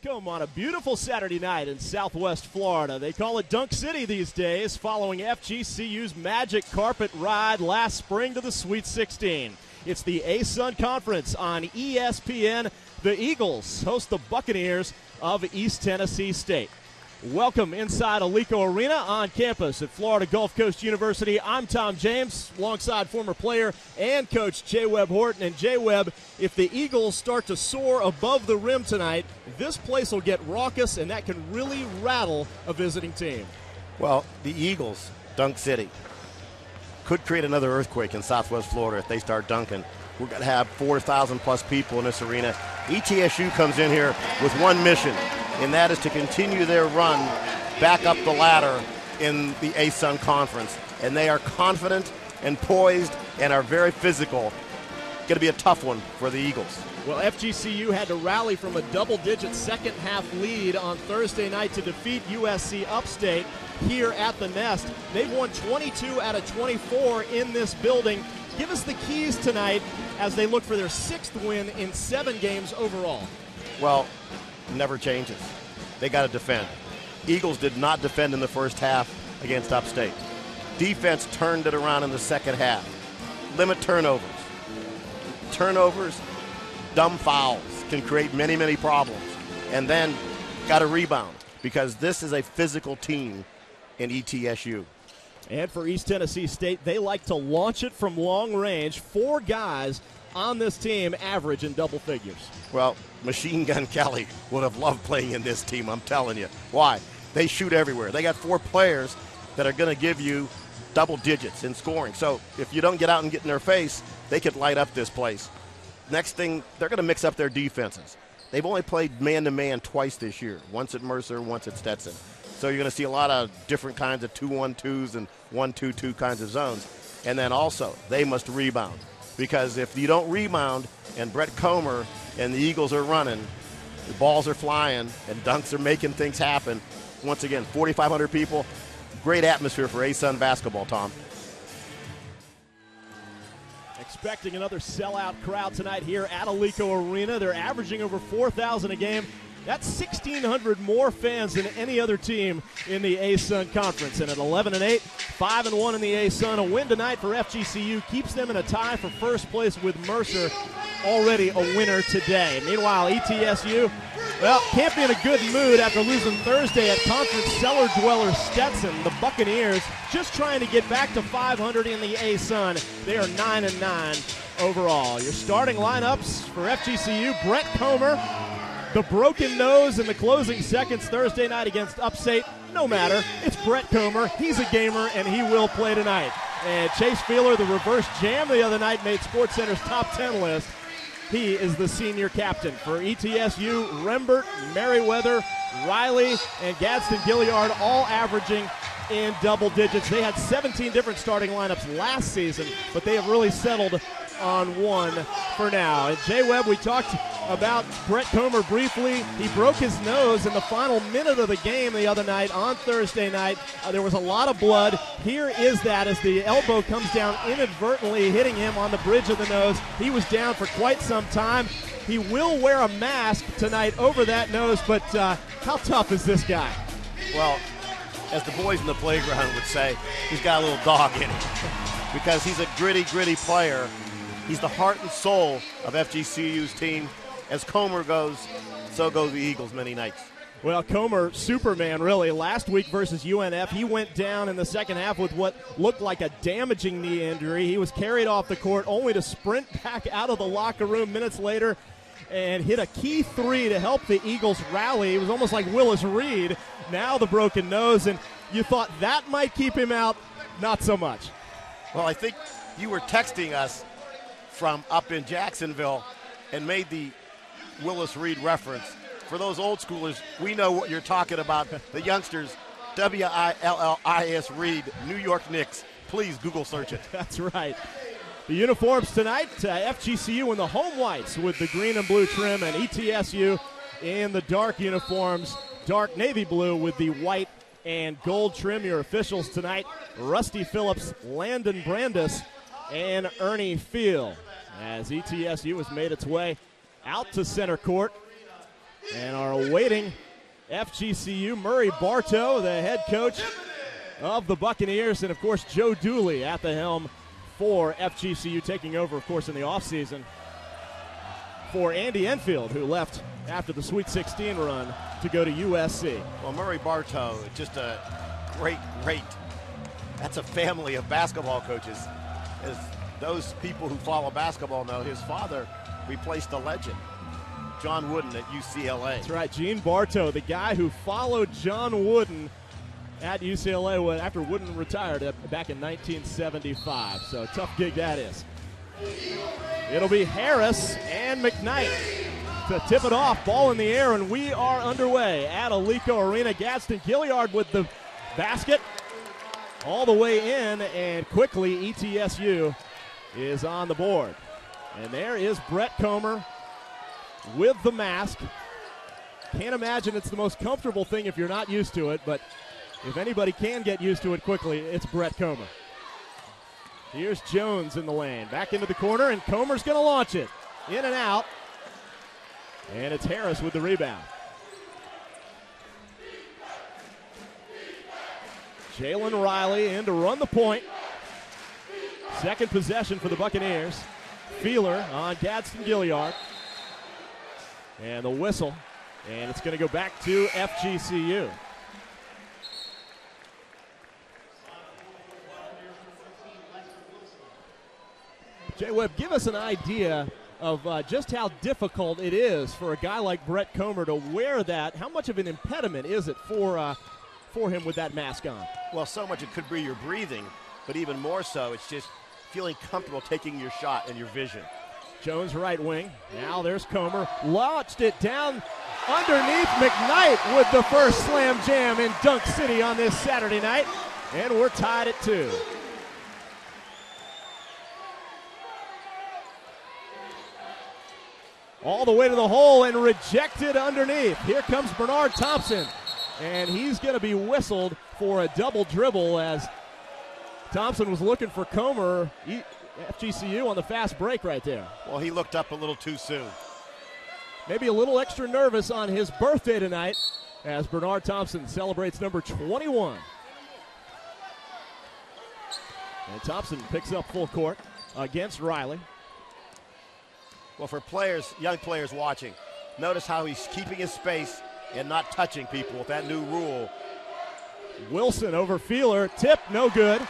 welcome on a beautiful Saturday night in Southwest Florida. They call it Dunk City these days, following FGCU's magic carpet ride last spring to the Sweet 16. It's the ASUN Conference on ESPN. The Eagles host the Buccaneers of East Tennessee State. Welcome inside Alico Arena on campus at Florida Gulf Coast University. I'm Tom James, alongside former player and coach J. Webb Horton. And J. Webb, if the Eagles start to soar above the rim tonight, this place will get raucous, and that can really rattle a visiting team. Well, the Eagles, Dunk City, could create another earthquake in Southwest Florida if they start dunking. We're going to have 4,000-plus people in this arena. ETSU comes in here with one mission, and that is to continue their run back up the ladder in the ASUN Conference. And they are confident and poised and are very physical. Going to be a tough one for the Eagles. Well, FGCU had to rally from a double-digit second-half lead on Thursday night to defeat USC Upstate here at the Nest. They've won 22 out of 24 in this building. Give us the keys tonight as they look for their 6th win in 7 games overall. Well, never changes. They got to defend. Eagles did not defend in the first half against Upstate. Defense turned it around in the second half. Limit turnovers. Turnovers, dumb fouls can create many, many problems. And then got to rebound, because this is a physical team in ETSU. And for East Tennessee State, they like to launch it from long range. 4 guys on this team average in double figures. Well, Machine Gun Kelly would have loved playing in this team, I'm telling you. Why? They shoot everywhere. They got 4 players that are going to give you double digits in scoring. So if you don't get out and get in their face, they could light up this place. Next thing, they're going to mix up their defenses. They've only played man-to-man twice this year, once at Mercer, once at Stetson. So you're going to see a lot of different kinds of 2-1-2s and 1-2-2 kinds of zones. And then also, they must rebound. Because if you don't rebound and Brett Comer and the Eagles are running, the balls are flying and dunks are making things happen. Once again, 4,500 people, great atmosphere for ASUN basketball, Tom. Expecting another sellout crowd tonight here at Alico Arena. They're averaging over 4,000 a game. That's 1,600 more fans than any other team in the ASUN Conference. And at 11-8, 5-1 in the ASUN, a win tonight for FGCU keeps them in a tie for first place with Mercer, already a winner today. Meanwhile, ETSU, well, can't be in a good mood after losing Thursday at conference cellar dweller Stetson. The Buccaneers just trying to get back to 500 in the ASUN. They are 9-9 overall. Your starting lineups for FGCU: Brett Comer, the broken nose in the closing seconds Thursday night against Upstate. No matter, it's Brett Comer. He's a gamer, and he will play tonight. And Chase Feeler, the reverse jam the other night, made SportsCenter's top 10 list. He is the senior captain. For ETSU, Rembert, Merriweather, Riley, and Gadsden Gilliard all averaging in double digits. They had 17 different starting lineups last season, but they have really settled on one for now. And Jay Webb, we talked about Brett Comer briefly. He broke his nose in the final minute of the game the other night on Thursday night. There was a lot of blood. Here is that as the elbow comes down inadvertently, hitting him on the bridge of the nose. He was down for quite some time. He will wear a mask tonight over that nose, but how tough is this guy? Well, as the boys in the playground would say, he's got a little dog in him, because he's a gritty player. He's the heart and soul of FGCU's team. As Comer goes, so go the Eagles many nights. Well, Comer, Superman, really. Last week versus UNF, he went down in the second half with what looked like a damaging knee injury. He was carried off the court only to sprint back out of the locker room minutes later and hit a key 3 to help the Eagles rally. It was almost like Willis Reed. Now the broken nose, and you thought that might keep him out. Not so much. Well, I think you were texting us from up in Jacksonville and made the Willis Reed reference. For those old schoolers, we know what you're talking about. The youngsters, Willis Reed, New York Knicks. Please Google search it. That's right. The uniforms tonight, FGCU in the home whites with the green and blue trim, and ETSU in the dark uniforms, dark navy blue with the white and gold trim. Your officials tonight, Rusty Phillips, Landon Brandis, and Ernie Field. As ETSU has made its way out to center court And our awaiting FGCU, Murray Bartow, the head coach of the Buccaneers, and of course Joe Dooley at the helm for FGCU, taking over, of course, in the offseason for Andy Enfield, who left after the Sweet 16 run to go to USC. Well, Murray Bartow, just a great, that's a family of basketball coaches. As those people who follow basketball know, his father replaced a legend, John Wooden at UCLA. That's right, Gene Bartow, the guy who followed John Wooden at UCLA after Wooden retired back in 1975. So tough gig that is. It'll be Harris and McKnight to tip it off. Ball in the air, and we are underway at Alico Arena. Gadsden Gilliard with the basket all the way in, and quickly ETSU is on the board. And there is Brett Comer with the mask. Can't imagine it's the most comfortable thing if you're not used to it, but if anybody can get used to it quickly, it's Brett Comer. Here's Jones in the lane. Back into the corner, and Comer's going to launch it. In and out. And it's Harris with the rebound. Jalen Riley in to run the point. Second possession for the Buccaneers. Feeler on Gadsden Gilliard. And the whistle. And it's going to go back to FGCU. Jay Webb, give us an idea of just how difficult it is for a guy like Brett Comer to wear that. How much of an impediment is it for him with that mask on? Well, so much it could be your breathing, but even more so, it's just feeling comfortable taking your shot and your vision. Jones right wing. Now there's Comer. Launched it down underneath. McKnight with the first slam jam in Dunk City on this Saturday night. And we're tied at 2. All the way to the hole and rejected underneath. Here comes Bernard Thompson. And he's going to be whistled for a double dribble as Thompson was looking for Comer. FGCU on the fast break right there. Well, he looked up a little too soon. Maybe a little extra nervous on his birthday tonight as Bernard Thompson celebrates number 21. And Thompson picks up full court against Riley. Well, for players, young players watching, notice how he's keeping his space and not touching people with that new rule. Wilson over Feeler, tip, no good.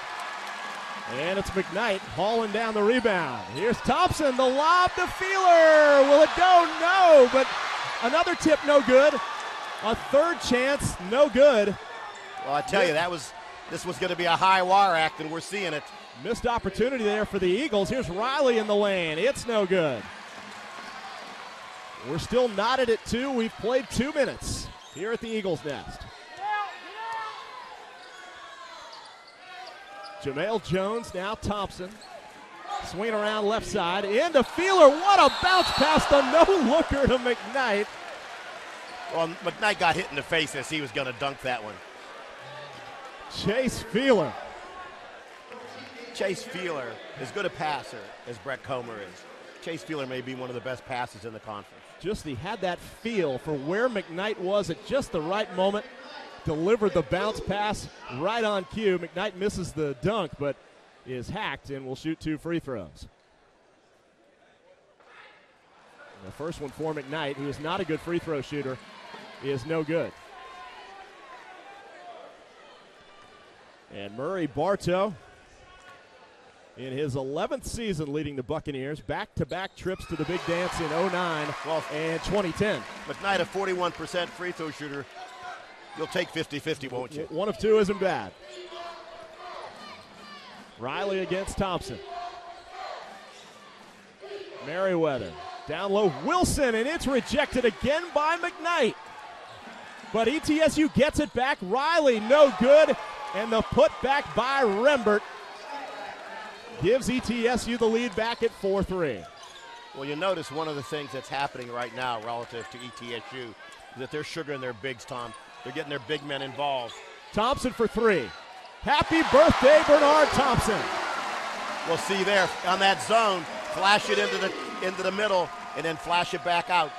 And it's McKnight hauling down the rebound. Here's Thompson, the lob to Feeler. Will it go? No, but another tip, no good. A third chance, no good. Well, I tell you, this was going to be a high wire act, and we're seeing it. Missed opportunity there for the Eagles. Here's Riley in the lane. It's no good. We're still knotted at 2. We've played 2 minutes here at the Eagles' Nest. Jamel Jones, now Thompson. Swing around left side, into Feeler. What a bounce pass, the no-looker to McKnight. Well, McKnight got hit in the face as he was going to dunk that one. Chase Feeler. Chase Feeler, as good a passer as Brett Comer is, Chase Feeler may be one of the best passers in the conference. Just he had that feel for where McKnight was at just the right moment. Delivered the bounce pass right on cue. McKnight misses the dunk, but is hacked and will shoot 2 free throws. The first one for McKnight, who is not a good free throw shooter, is no good. And Murray Bartow, in his 11th season leading the Buccaneers, back-to-back trips to the big dance in 09 and 2010. McKnight, a 41% free throw shooter. You'll take 50-50, won't you? 1 of 2 isn't bad. Riley against Thompson. Merriweather down low. Wilson, and it's rejected again by McKnight. But ETSU gets it back. Riley, no good. And the putback by Rembert gives ETSU the lead back at 4-3. Well, you notice one of the things that's happening right now relative to ETSU is that they're sugaring their bigs, Tom. They're getting their big men involved. Thompson for 3. Happy birthday, Bernard Thompson. We'll see there on that zone. Flash it into the middle and then flash it back out.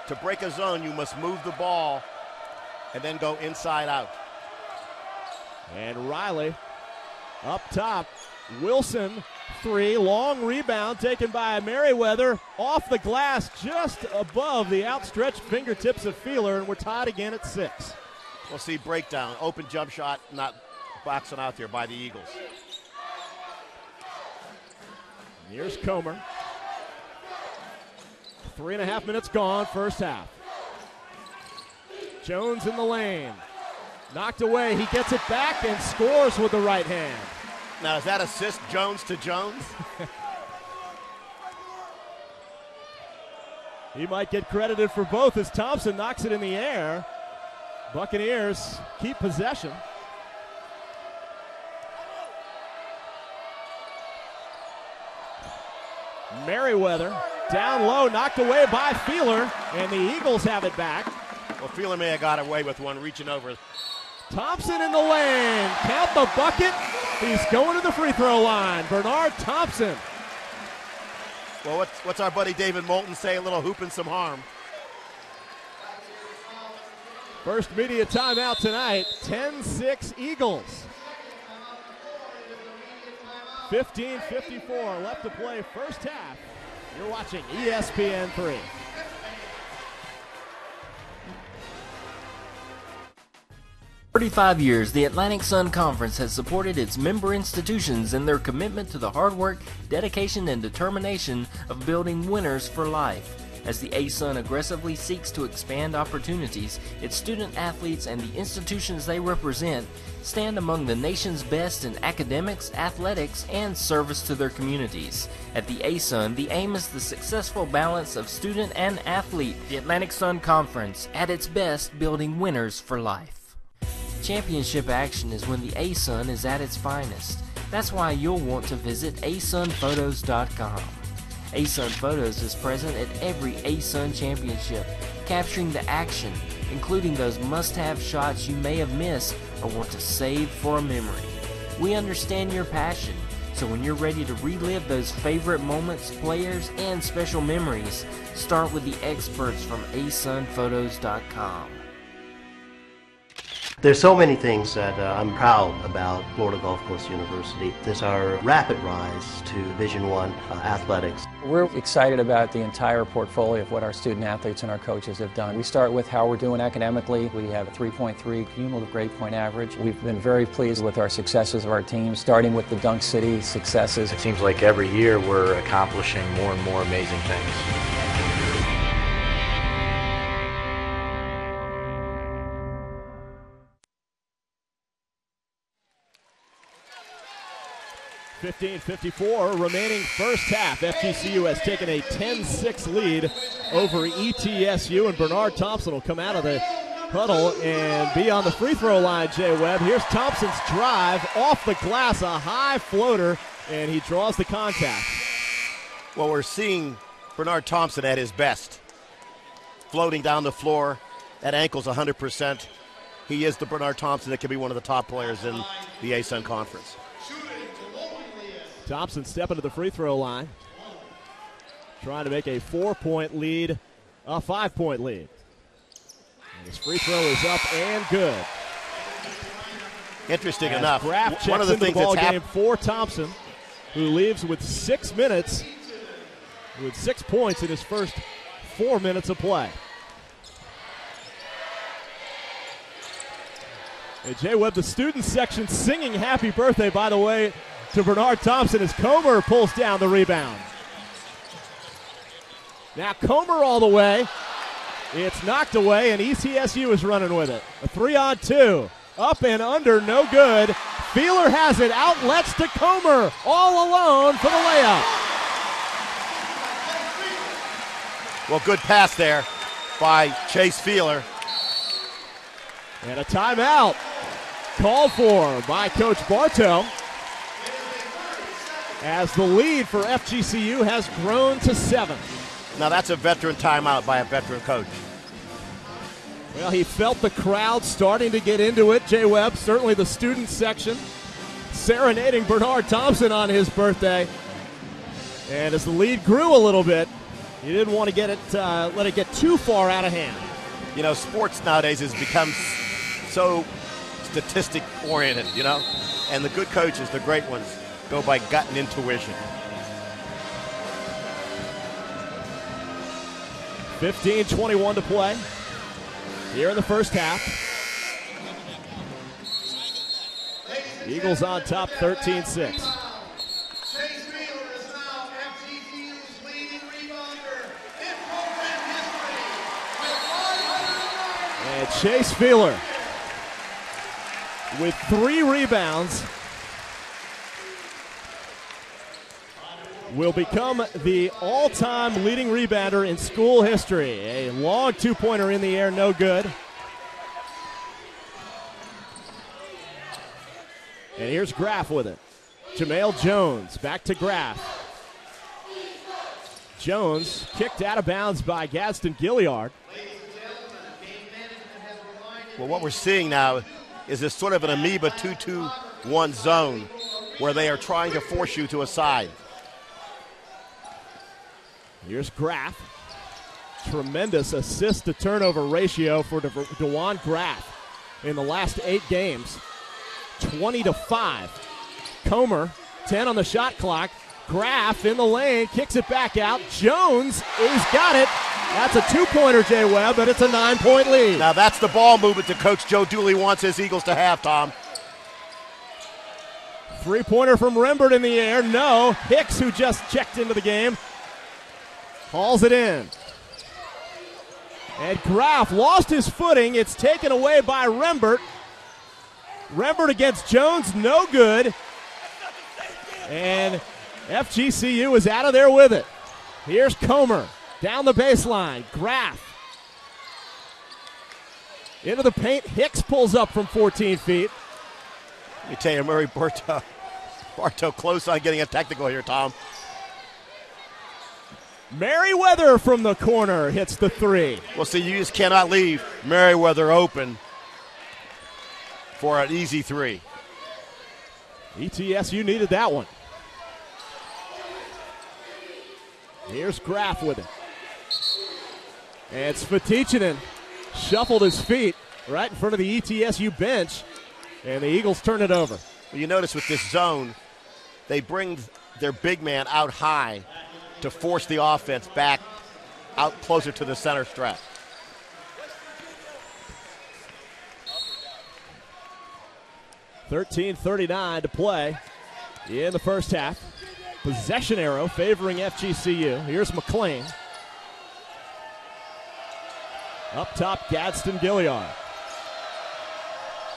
To break a zone, you must move the ball and then go inside out. And Riley up top. Wilson, 3, long rebound taken by Merriweather, off the glass just above the outstretched fingertips of Feeler, and we're tied again at 6. We'll see breakdown, open jump shot, not boxing out there by the Eagles. Here's Comer. 3.5 minutes gone, first half. Jones in the lane. Knocked away, he gets it back and scores with the right hand. Now, is that assist Jones to Jones? He might get credited for both as Thompson knocks it in the air. Buccaneers keep possession. Merriweather down low, knocked away by Feeler, and the Eagles have it back. Well, Feeler may have got away with one reaching over. Thompson in the lane, count the bucket. He's going to the free throw line. Bernard Thompson. Well, what's our buddy David Moulton say? A little hoop and some harm. First media timeout tonight, 10-6 Eagles. 15:54 left to play first half. You're watching ESPN 3. For 35 years, the Atlantic Sun Conference has supported its member institutions in their commitment to the hard work, dedication, and determination of building winners for life. As the ASUN aggressively seeks to expand opportunities, its student athletes and the institutions they represent stand among the nation's best in academics, athletics, and service to their communities. At the ASUN, the aim is the successful balance of student and athlete. The Atlantic Sun Conference, at its best, building winners for life. Championship action is when the ASUN is at its finest. That's why you'll want to visit asunphotos.com. ASUN Photos is present at every ASUN championship, capturing the action, including those must-have shots you may have missed or want to save for a memory. We understand your passion, so when you're ready to relive those favorite moments, players, and special memories, start with the experts from asunphotos.com. There's so many things that I'm proud about Florida Gulf Coast University. There's our rapid rise to Division I athletics. We're excited about the entire portfolio of what our student athletes and our coaches have done. We start with how we're doing academically. We have a 3.3 cumulative grade point average. We've been very pleased with our successes of our team, starting with the Dunk City successes. It seems like every year we're accomplishing more and more amazing things. 15:54 remaining first half. FGCU has taken a 10-6 lead over ETSU, and Bernard Thompson will come out of the huddle and be on the free throw line, Jay Webb. Here's Thompson's drive off the glass, a high floater, and he draws the contact. Well, we're seeing Bernard Thompson at his best. Floating down the floor, that ankle's 100%. He is the Bernard Thompson that can be one of the top players in the ASUN Conference. Thompson stepping to the free throw line, trying to make a 4-point lead, a 5-point lead. And his free throw is up and good. Interesting As enough, Graff one of the things ball that's game for Thompson, who leaves with 6 minutes, with 6 points in his first 4 minutes of play. And Jay Webb, the student section singing happy birthday, by the way, to Bernard Thompson as Comer pulls down the rebound. Now Comer all the way. It's knocked away, and ETSU is running with it. A 3-on-2. Up and under, no good. Feeler has it, outlets to Comer, all alone for the layup. Well, good pass there by Chase Feeler. And a timeout called for by Coach Bartow, as the lead for FGCU has grown to 7. Now that's a veteran timeout by a veteran coach. Well, he felt the crowd starting to get into it, Jay Webb, certainly the student section, serenading Bernard Thompson on his birthday. And as the lead grew a little bit, He didn't want to get it, let it get too far out of hand. You know, sports nowadays has become so statistic-oriented, you know, and the good coaches, the great ones, go by gut and intuition. 15:21 to play here in the first half. Eagles on top 13-6. And Chase Feeler with 3 rebounds will become the all-time leading rebounder in school history. A long two-pointer in the air, no good. And here's Graff with it. Jamel Jones back to Graff. Jones kicked out of bounds by Gadsden Gilliard. Well, what we're seeing now is this sort of an amoeba 2-2-1 zone where they are trying to force you to a side. Here's Graff. Tremendous assist-to-turnover ratio for DeJuan Graff in the last 8 games. 20-5. Comer, 10 on the shot clock. Graff in the lane, kicks it back out. Jones, he's got it. That's a 2-pointer, Jay Webb, but it's a 9-point lead. Now that's the ball movement that Coach Joe Dooley wants his Eagles to have, Tom. 3-pointer from Rembert in the air. No. Hicks, who just checked into the game, hauls it in. And Graff lost his footing. It's taken away by Rembert. Rembert against Jones, no good. And FGCU is out of there with it. Here's Comer down the baseline. Graff into the paint. Hicks pulls up from 14 feet. Let me tell you, Murray Bartow close on getting a technical here, Tom. Merriweather from the corner hits the 3. Well, see, you just cannot leave Merriweather open for an easy 3. ETSU needed that one. Here's Graff with it. And Svetichinen shuffled his feet right in front of the ETSU bench, and the Eagles turn it over. Well, you notice with this zone, they bring their big man out high to force the offense back out closer to the center stretch. $13:39 to play in the first half. Possession arrow favoring FGCU. Here's McLean. Up top, Gadsden Gilliard.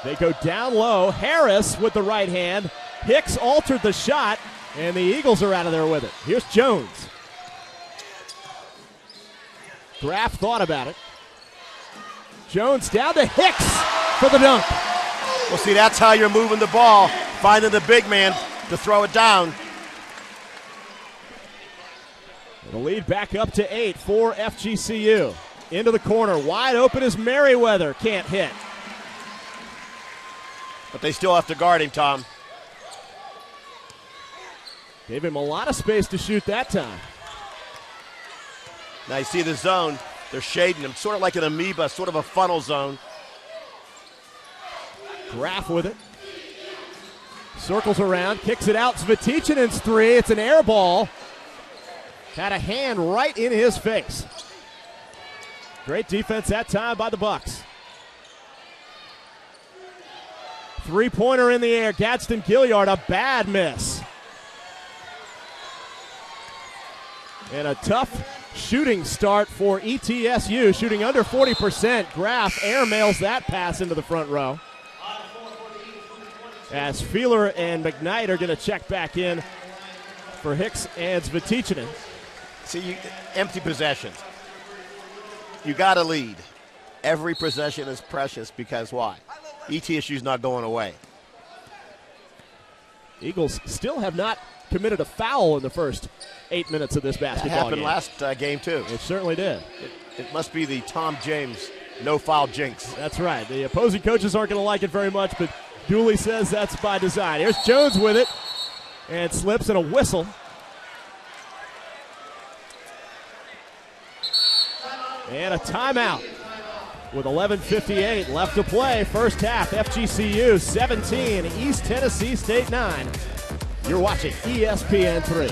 They go down low. Harris with the right hand. Hicks altered the shot, and the Eagles are out of there with it. Here's Jones. Graff thought about it. Jones down to Hicks for the dunk. Well, see, that's how you're moving the ball, finding the big man to throw it down. The lead back up to 8 for FGCU. Into the corner, wide open is Merriweather. Can't hit. But they still have to guard him, Tom. Gave him a lot of space to shoot that time. Now you see the zone. They're shading him, sort of like an amoeba, sort of a funnel zone. Graff with it. Circles around, kicks it out. Svitichinen's 3. It's an air ball. Had a hand right in his face. Great defense that time by the Bucks. 3-pointer in the air. Gadsden Gilliard, a bad miss. And a tough shooting start for ETSU, shooting under 40%. Graff airmails that pass into the front row. As Feeler and McKnight are going to check back in for Hicks and Svetichinen. See, empty possessions. You got to lead. Every possession is precious because why? ETSU's not going away. Eagles still have not committed a foul in the first 8 minutes of this basketball game. That happened last game, too. It certainly did. It must be the Tom James no-foul jinx. That's right. The opposing coaches aren't going to like it very much, but Dooley says that's by design. Here's Jones with it, and slips and a whistle. And a timeout with 11:58 left to play. First half, FGCU 17, East Tennessee State 9. You're watching ESPN 3.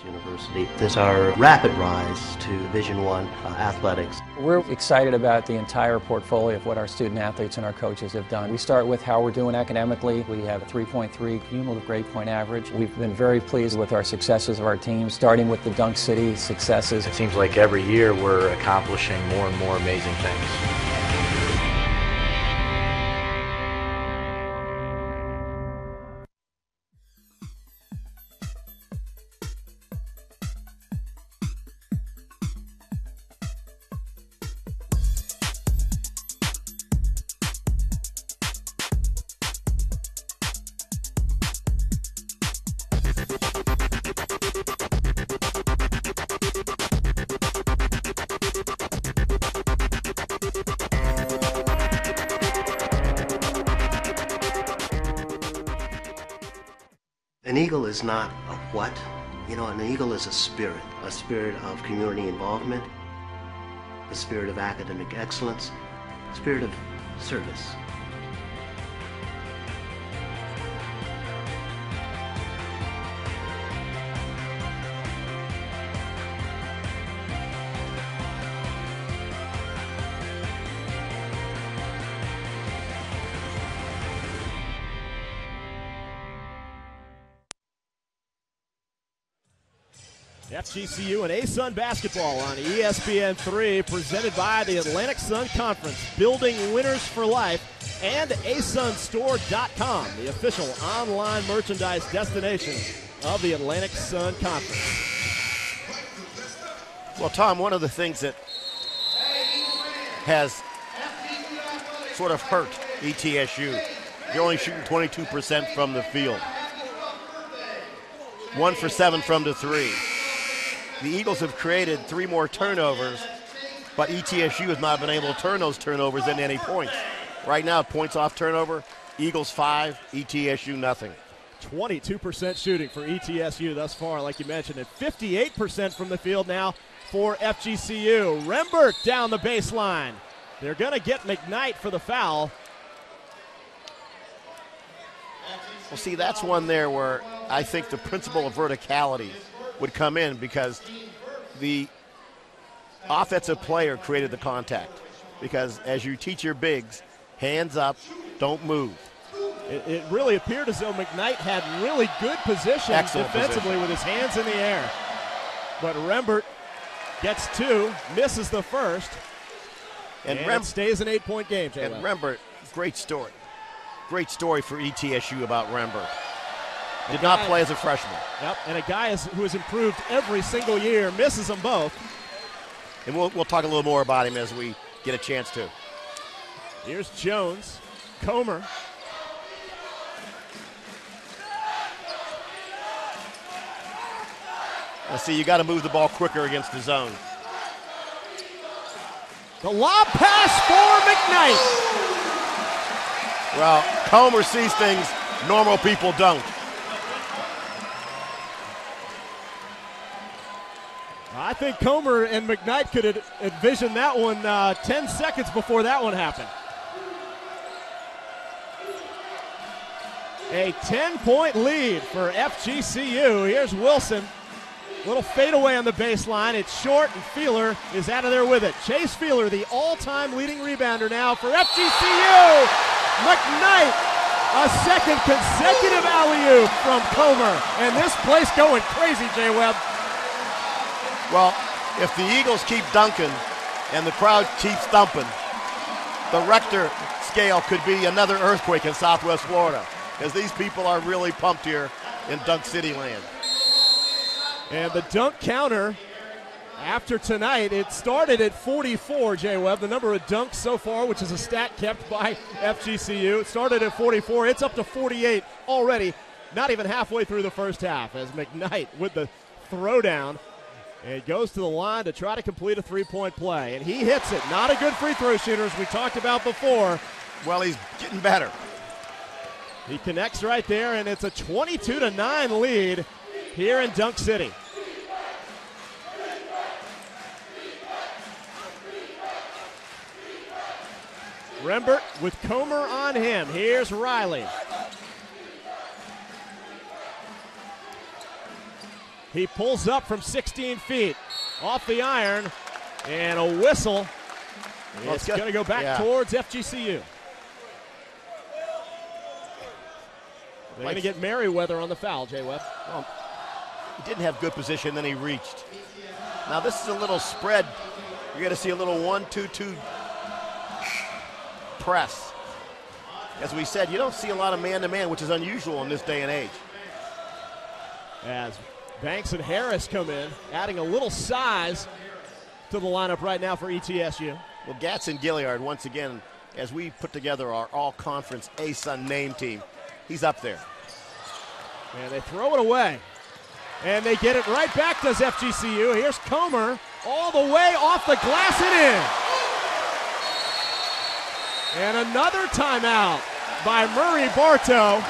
University. This is our rapid rise to Division I athletics. We're excited about the entire portfolio of what our student athletes and our coaches have done. We start with how we're doing academically. We have a 3.3 cumulative grade point average. We've been very pleased with our successes of our team, starting with the Dunk City successes. It seems like every year we're accomplishing more and more amazing things. An eagle is not a what. You know, an eagle is a spirit of community involvement, a spirit of academic excellence, a spirit of service. FGCU and A-Sun basketball on ESPN 3, presented by the Atlantic Sun Conference, building winners for life, and asunstore.com, the official online merchandise destination of the Atlantic Sun Conference. Well, Tom, one of the things that has sort of hurt ETSU, you're only shooting 22% from the field. 1 for 7 from the 3. The Eagles have created 3 more turnovers, but ETSU has not been able to turn those turnovers into any points. Right now, points off turnover, Eagles 5, ETSU nothing. 22% shooting for ETSU thus far, like you mentioned, and 58% from the field now for FGCU. Rembert down the baseline. They're going to get McKnight for the foul. Well, see, that's one there where I think the principle of verticality would come in, because the offensive player created the contact. Because as you teach your bigs, hands up, don't move. It really appeared as though McKnight had really good position defensively with his hands in the air. But Rembert gets 2, misses the first, and it stays an 8-point game. And Rembert, great story. Great story for ETSU about Rembert. Did not play as a freshman. Yep, and a guy who has improved every single year, misses them both. And we'll talk a little more about him as we get a chance to. Here's Jones, Comer. Now see, you got to move the ball quicker against the zone. The lob pass for McKnight. Well, Comer sees things normal people don't. I think Comer and McKnight could envision that one 10 seconds before that one happened. A 10-point lead for FGCU. Here's Wilson. Little fadeaway on the baseline. It's short, and Feeler is out of there with it. Chase Feeler, the all-time leading rebounder now for FGCU. McKnight, a second consecutive alley-oop from Comer. And this place going crazy, Jay Webb. Well, if the Eagles keep dunking and the crowd keeps thumping, the Richter scale could be another earthquake in Southwest Florida, because these people are really pumped here in Dunk City land. And the dunk counter after tonight, it started at 44, Jay Webb, the number of dunks so far, which is a stat kept by FGCU. It started at 44. It's up to 48 already, not even halfway through the first half, as McKnight with the throwdown. And goes to the line to try to complete a three-point play. And he hits it. Not a good free throw shooter, as we talked about before. Well, he's getting better. He connects right there, and it's a 22-9 lead here in Dunk City. Rembert with Comer on him. Here's Riley. He pulls up from 16 feet off the iron, and a whistle. It's going to go back towards FGCU. They're going to get Merriweather on the foul, Jay Webb. Well, he didn't have good position, then he reached. Now this is a little spread. You're going to see a little 1-2-2 press. As we said, you don't see a lot of man-to-man, which is unusual in this day and age. As Banks and Harris come in, adding a little size to the lineup right now for ETSU. Well, Gatson Gilliard, once again, as we put together our all-conference ASUN name team, he's up there. And they throw it away. And they get it right back, does FGCU. Here's Comer all the way off the glass and in. And another timeout by Murray Bartow.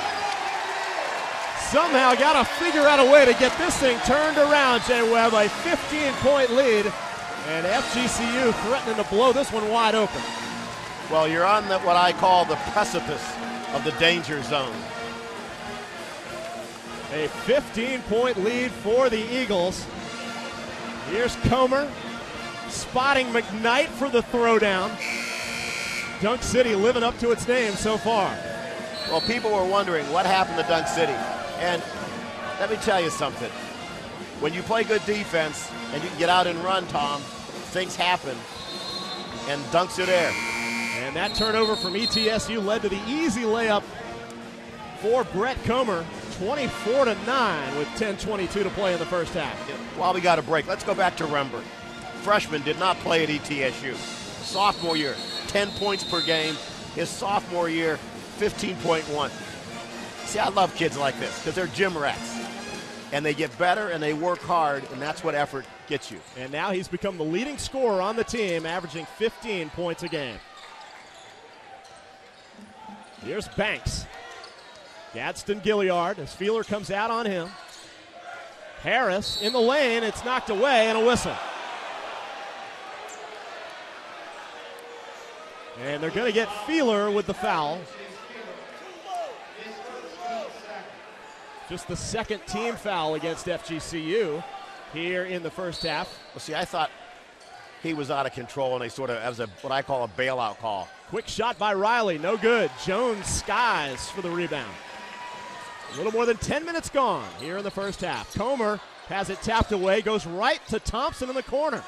Somehow got to figure out a way to get this thing turned around, Jay Webb. A 15-point lead, and FGCU threatening to blow this one wide open. Well, you're on what I call the precipice of the danger zone. A 15-point lead for the Eagles. Here's Comer spotting McKnight for the throwdown. Dunk City living up to its name so far. Well, people were wondering what happened to Dunk City. And let me tell you something. When you play good defense and you can get out and run, Tom, things happen. And Dunk's are there. And that turnover from ETSU led to the easy layup for Brett Comer. 24-9 with 10:22 to play in the first half. While we got a break, let's go back to Rembert. Freshman did not play at ETSU. Sophomore year, 10 points per game. His sophomore year, 15.1. See, I love kids like this because they're gym rats. And they get better and they work hard, and that's what effort gets you. And now he's become the leading scorer on the team, averaging 15 points a game. Here's Banks. Gadsden Gilliard as Feeler comes out on him. Harris in the lane. It's knocked away and a whistle. And they're going to get Feeler with the foul. Just the second team foul against FGCU here in the first half. Well, see, I thought he was out of control, and they sort of, as what I call a bailout call. Quick shot by Riley, no good. Jones skies for the rebound. A little more than 10 minutes gone here in the first half. Comer has it tapped away, goes right to Thompson in the corner.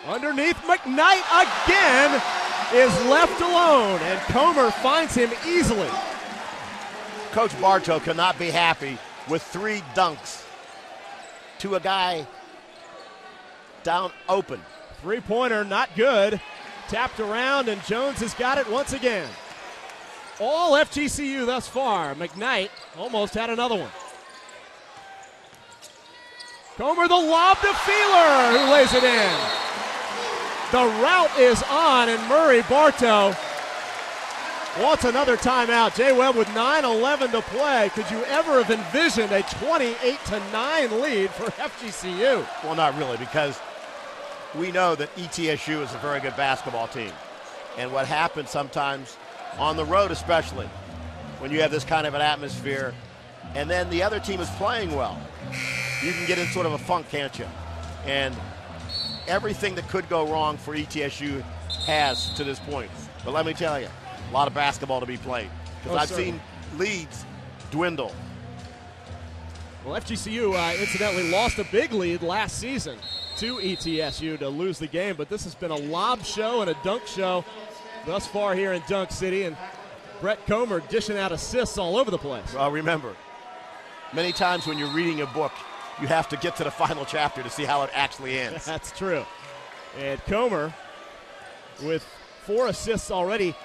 Underneath, McKnight again is left alone, and Comer finds him easily. Coach Bartow cannot be happy with 3 dunks to a guy down open. Three-pointer, not good. Tapped around, and Jones has got it once again. All FGCU thus far. McKnight almost had another one. Comer, the lob to Feeler, who lays it in. The route is on, and Murray Bartow wants another timeout. Jay Webb with 9:11 to play. Could you ever have envisioned a 28-9 lead for FGCU? Well, not really, because we know that ETSU is a very good basketball team. And what happens sometimes, on the road especially, when you have this kind of an atmosphere, and then the other team is playing well, you can get in sort of a funk, can't you? And everything that could go wrong for ETSU has to this point. But let me tell you, a lot of basketball to be played. Because I've seen leads dwindle. Well, FGCU incidentally lost a big lead last season to ETSU to lose the game, but this has been a lob show and a dunk show thus far here in Dunk City, and Brett Comer dishing out assists all over the place. Well, remember, many times when you're reading a book, you have to get to the final chapter to see how it actually ends. That's true. And Comer with 4 assists already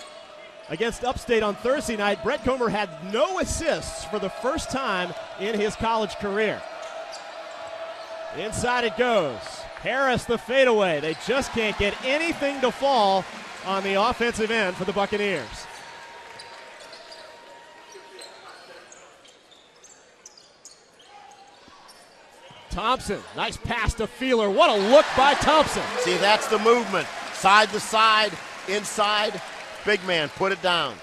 against Upstate on Thursday night. Brett Comer had no assists for the first time in his college career. Inside it goes. Harris the fadeaway. They just can't get anything to fall on the offensive end for the Buccaneers. Thompson, nice pass to Feeler. What a look by Thompson. See, that's the movement. Side to side, inside. Big man, put it down.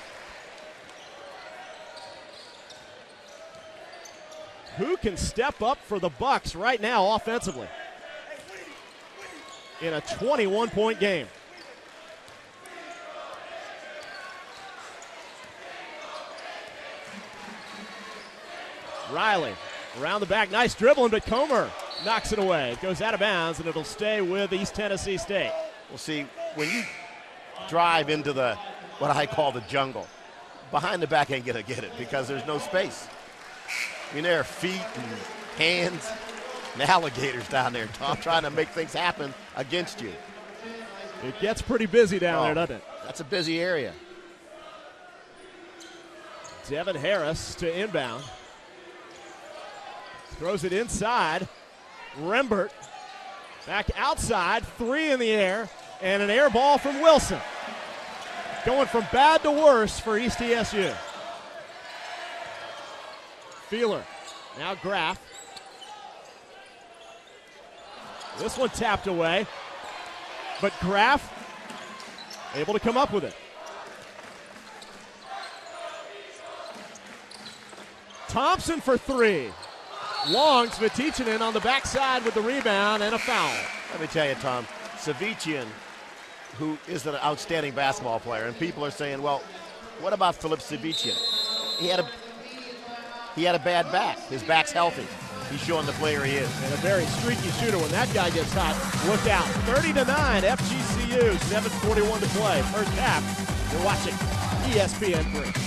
Who can step up for the Bucs right now offensively in a 21-point game? Riley around the back, nice dribbling, but Comer knocks it away. It goes out of bounds, and it'll stay with East Tennessee State. Well, see, when you drive into the, what I call the jungle, behind the back ain't going to get it because there's no space. I mean, there are feet and hands and alligators down there, Tom, trying to make things happen against you. It gets pretty busy down there, doesn't it? That's a busy area. Devin Harris to inbound. Throws it inside. Rembert back outside. 3 in the air. And an air ball from Wilson. Going from bad to worse for East ETSU. Feeler. Now Graff. This one tapped away. But Graff able to come up with it. Thompson for 3. Long, Svetichinen on the backside with the rebound and a foul. Let me tell you, Tom, Savician, who is an outstanding basketball player, and people are saying, well, what about Philip Savician? He had a bad back. His back's healthy. He's showing the player he is. And a very streaky shooter. When that guy gets hot, look out. 30-9, FGCU, 7:41 to play. First half, you're watching ESPN3.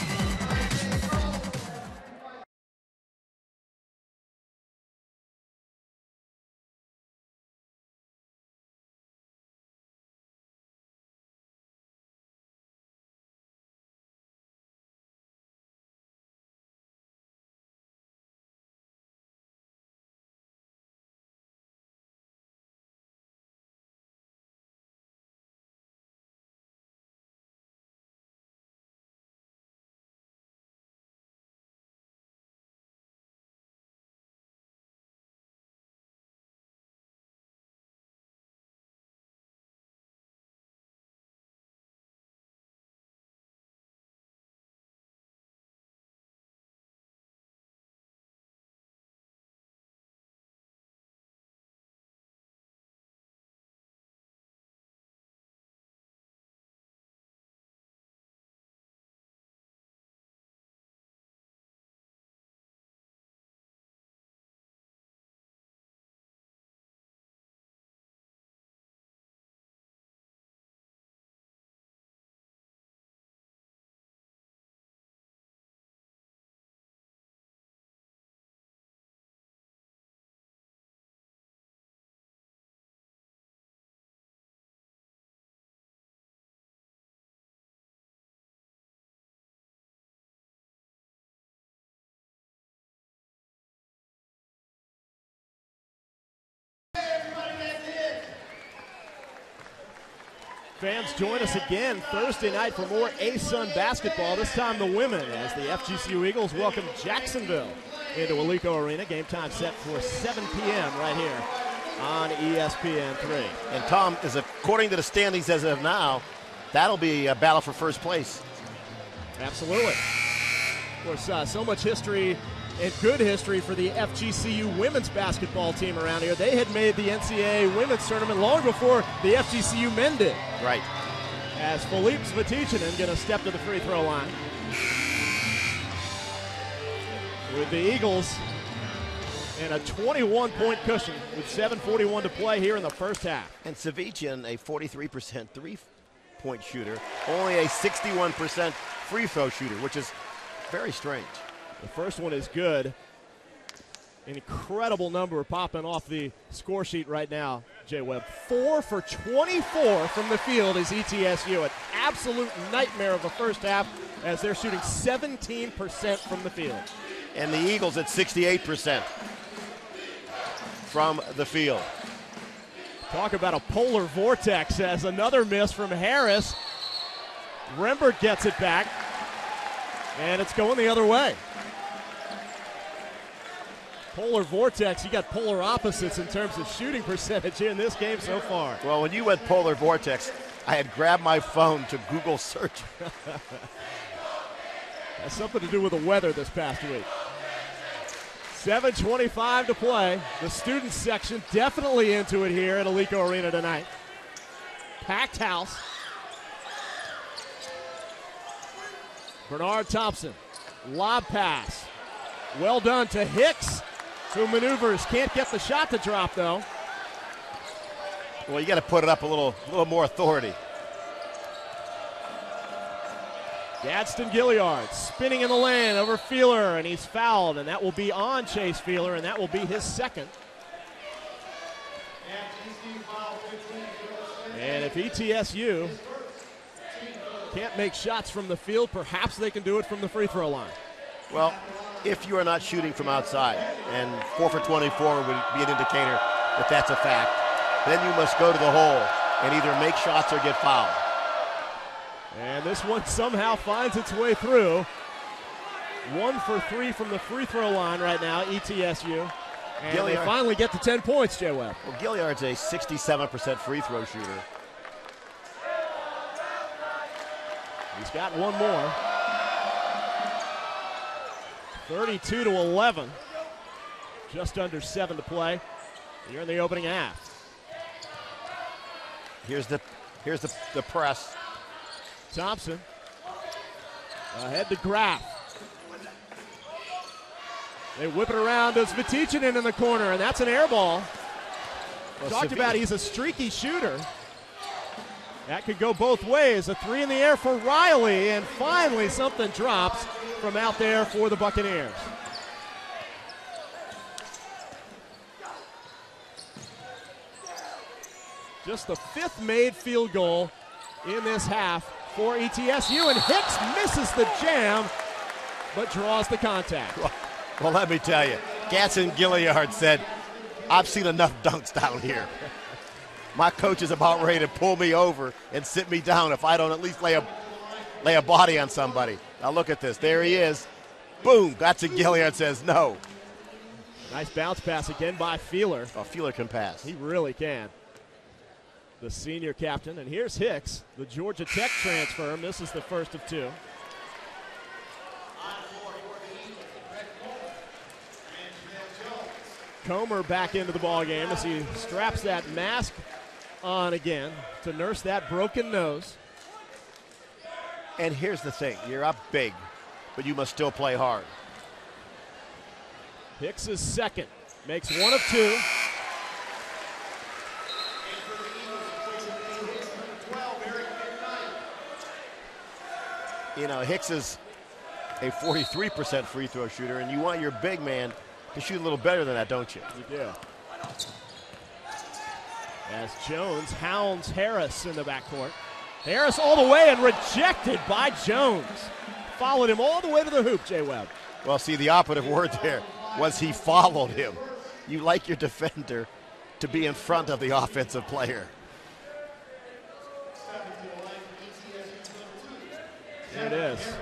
Fans join us again Thursday night for more ASUN basketball, this time the women, as the FGCU Eagles welcome Jacksonville into Alico Arena. Game time set for 7 p.m. right here on ESPN3. And Tom, according to the standings as of now, that'll be a battle for first place. Absolutely. Of course, so much history and good history for the FGCU women's basketball team around here. They had made the NCAA women's tournament long before the FGCU men did. Right. As Philippe Svetichinen going to step to the free throw line. With the Eagles in a 21-point cushion with 7:41 to play here in the first half. And Savician, a 43% three-point shooter, only a 61% free throw shooter, which is very strange. The first one is good. An incredible number popping off the score sheet right now, Jay Webb. 4 for 24 from the field is ETSU. An absolute nightmare of a first half as they're shooting 17% from the field. And the Eagles at 68% from the field. Talk about a polar vortex as another miss from Harris. Rembert gets it back, and it's going the other way. Polar vortex, you got polar opposites in terms of shooting percentage here in this game so far. Well, when you went polar vortex, I had grabbed my phone to Google search. Has something to do with the weather this past week. 7:25 to play. The student section definitely into it here at Alico Arena tonight. Packed house. Bernard Thompson, lob pass. Well done to Hicks, who maneuvers. Can't get the shot to drop, though. Well, you got to put it up a little more authority. Gadsden Gilliard spinning in the lane over Feeler, and he's fouled, and that will be on Chase Feeler, and that will be his second. And if ETSU can't make shots from the field, perhaps they can do it from the free throw line. Well, if you are not shooting from outside, and 4 for 24 would be an indicator that that's a fact, then you must go to the hole and either make shots or get fouled. And this one somehow finds its way through. 1 for 3 from the free throw line right now, ETSU. And Gilliard, they finally get to 10 points, Jay Webb. Well, Gilliard's a 67% free throw shooter. He's got one more. 32-11. Just under 7 to play. Here in the opening half. Here's the press. Thompson ahead to Graff. They whip it around to Svetichinin in the corner, and that's an air ball. Well, talked about he's a streaky shooter. That could go both ways. A 3 in the air for Riley, and finally something drops from out there for the Buccaneers. Just the 5th made field goal in this half for ETSU, and Hicks misses the jam, but draws the contact. Well, let me tell you, Gadsden Gilliard said, I've seen enough dunks down here. My coach is about ready to pull me over and sit me down if I don't at least lay a body on somebody. Now look at this. There he is. Boom. Gadsden Gilliard says no. Nice bounce pass again by Feeler. Oh, Feeler can pass. He really can. The senior captain. And here's Hicks, the Georgia Tech transfer. Misses the first of 2. Comer back into the ball game as he straps that mask on again to nurse that broken nose. And here's the thing. You're up big, but you must still play hard. Hicks is second. Makes 1 of 2. You know, Hicks is a 43% free throw shooter, and you want your big man to shoot a little better than that, don't you? You do. As Jones hounds Harris in the backcourt. Harris all the way and rejected by Jones. Followed him all the way to the hoop, Jay Webb. Well, see, the operative word there was he followed him. You like your defender to be in front of the offensive player. There it is.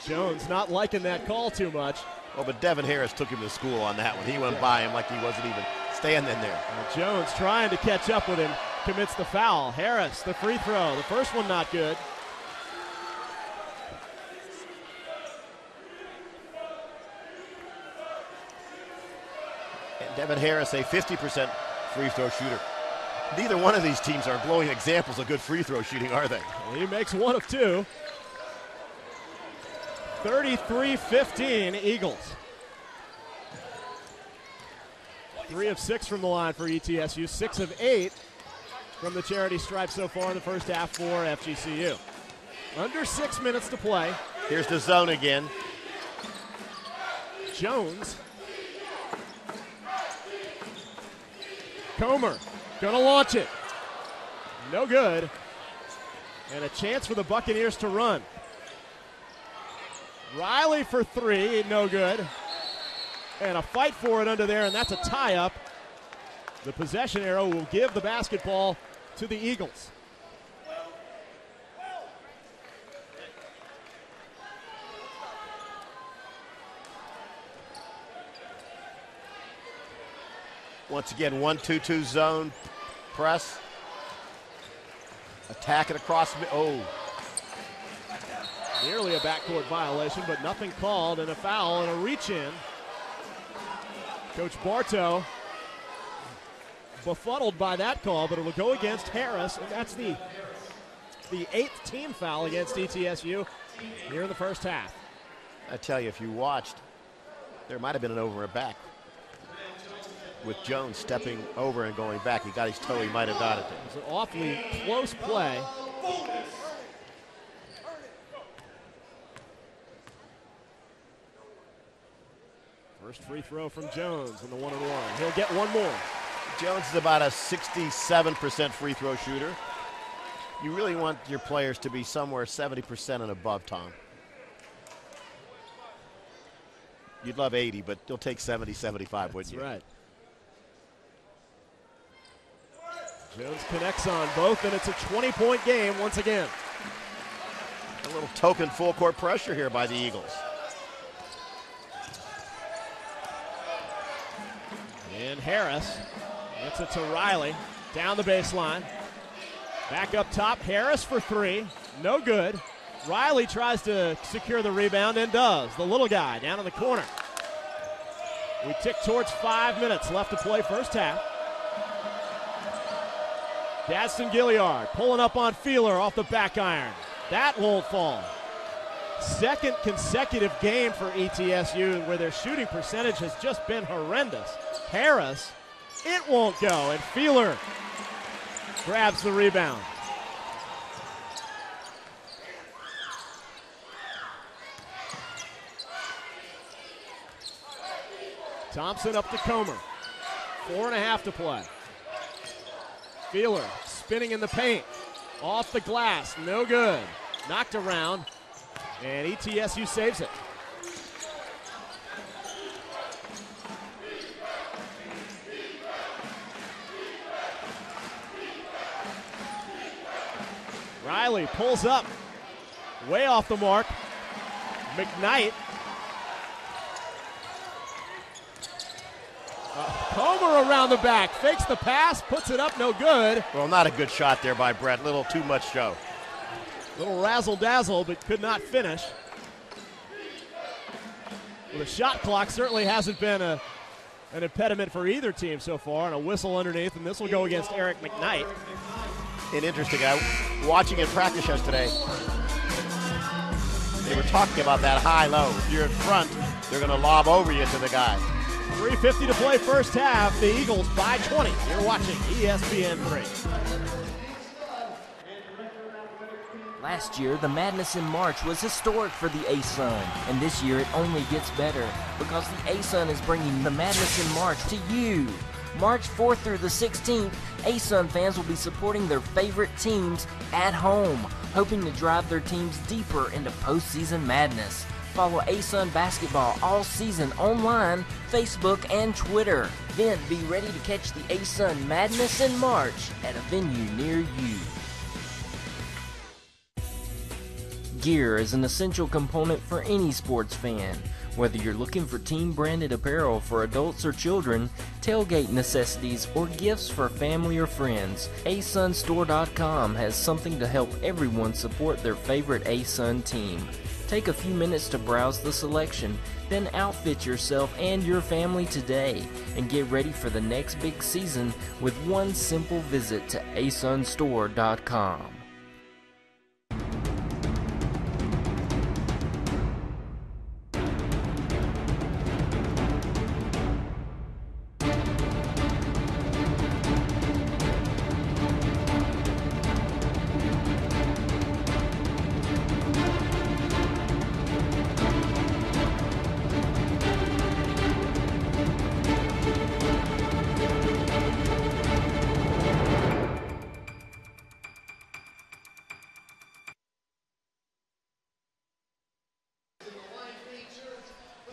Jones not liking that call too much. Well, but Devin Harris took him to school on that one. He went by him like he wasn't even standing there. Jones trying to catch up with him, commits the foul. Harris, the free throw. The first one not good. And Devin Harris, a 50% free throw shooter. Neither one of these teams are glowing examples of good free throw shooting, are they? He makes 1 of 2. 33-15 Eagles. 3 of 6 from the line for ETSU. 6 of 8 from the charity stripe so far in the first half for FGCU. Under 6 minutes to play. Here's the zone again. Jones. Comer gonna launch it. No good. And a chance for the Buccaneers to run. Riley for 3, no good. And a fight for it under there, and that's a tie-up. The possession arrow will give the basketball to the Eagles. Once again, 1-2-2 zone press. Attack it across. Oh. Nearly a backcourt violation, but nothing called, and a foul and a reach-in. Coach Bartow befuddled by that call, but it will go against Harris, and that's the 8th team foul against ETSU here in the first half. I tell you, if you watched, there might have been an over and back. With Jones stepping over and going back. He got his toe, he might have got it there. It was an awfully close play. First free throw from Jones in the 1-on-1. He'll get one more. Jones is about a 67% free throw shooter. You really want your players to be somewhere 70% and above, Tom. You'd love 80, but you'll take 70, 75, wouldn't you? That's right. Jones connects on both, and it's a 20-point game once again. A little token full court pressure here by the Eagles. And Harris gets it to Riley down the baseline. Back up top, Harris for three, no good. Riley tries to secure the rebound and does. The little guy down in the corner. We tick towards 5 minutes left to play first half. Gadsden Gilliard pulling up on Feeler off the back iron. That won't fall. Second consecutive game for ETSU where their shooting percentage has just been horrendous. Harris, it won't go, and Feeler grabs the rebound. Thompson up to Comer. 4.5 to play. Feeler spinning in the paint. Off the glass, no good. Knocked around, and ETSU saves it. Riley pulls up, way off the mark. McKnight. Comer around the back, fakes the pass, puts it up, no good. Well, not a good shot there by Brett. Little too much show. Little razzle-dazzle, but could not finish. Well, the shot clock certainly hasn't been an impediment for either team so far, and a whistle underneath, and this will go against Eric McKnight. And interesting, watching in practice yesterday, they were talking about that high-low. If you're in front, they're going to lob over you to the guy. 3:50 to play first half. The Eagles by 20. You're watching ESPN 3. Last year, the Madness in March was historic for the ASUN, and this year it only gets better because the ASUN is bringing the Madness in March to you. March 4th through the 16th, ASUN fans will be supporting their favorite teams at home, hoping to drive their teams deeper into postseason madness. Follow ASUN basketball all season online, Facebook, and Twitter. Then be ready to catch the ASUN Madness in March at a venue near you. Gear is an essential component for any sports fan. Whether you're looking for team-branded apparel for adults or children, tailgate necessities, or gifts for family or friends, asunstore.com has something to help everyone support their favorite ASUN team. Take a few minutes to browse the selection, then outfit yourself and your family today, and get ready for the next big season with one simple visit to asunstore.com.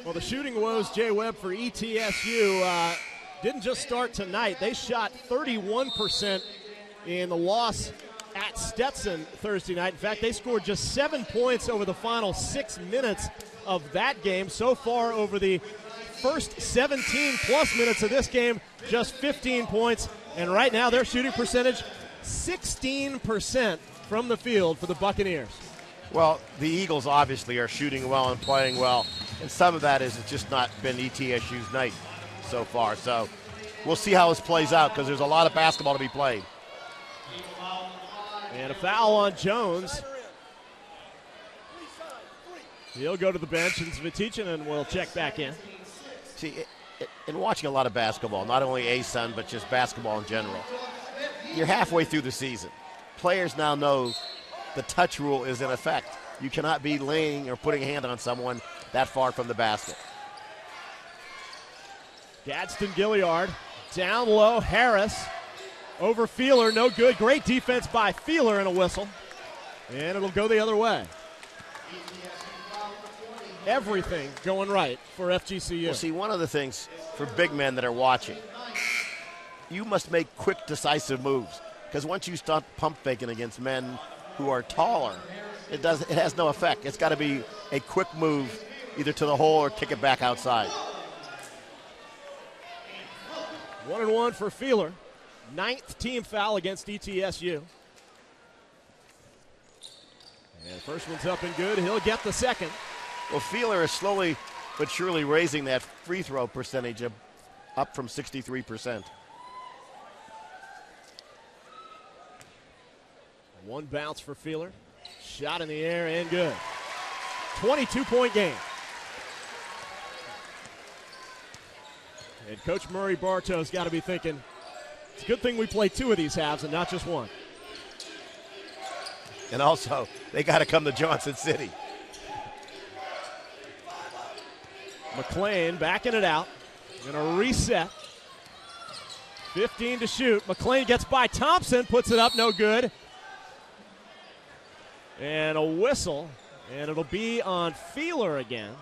Well, the shooting woes, Jay Webb, for ETSU. didn't just start tonight. They shot 31% in the loss at Stetson Thursday night. In fact, they scored just 7 points over the final 6 minutes of that game. So far over the first 17-plus minutes of this game, just 15 points. And right now their shooting percentage, 16% from the field for the Buccaneers. Well, the Eagles obviously are shooting well and playing well, and some of that is it's just not been ETSU's night so far. So we'll see how this plays out because there's a lot of basketball to be played. And a foul on Jones. He'll go to the bench, and Svetichinen will check back in. See, in watching a lot of basketball, not only ASUN, but just basketball in general, you're halfway through the season. Players now know the touch rule is in effect. You cannot be laying or putting a hand on someone that far from the basket. Gadsden Gilliard down low. Harris over Feeler, no good. Great defense by Feeler and a whistle. And it'll go the other way. Everything going right for FGCU. Well, see, one of the things for big men that are watching, you must make quick, decisive moves. Because once you start pump faking against men who are taller, it has no effect. It's got to be a quick move, either to the hole or kick it back outside. 1-1 for Feeler. 9th team foul against ETSU. And the first one's up and good. He'll get the second. Well, Feeler is slowly but surely raising that free throw percentage up from 63%. One bounce for Feeler. Shot in the air and good. 22-point game. And Coach Murray Bartow's got to be thinking, it's a good thing we play 2 of these halves and not just 1. And also, they got to come to Johnson City. McLean backing it out. Going to reset. 15 to shoot. McLean gets by Thompson, puts it up, no good. And a whistle, and it'll be on Feeler again.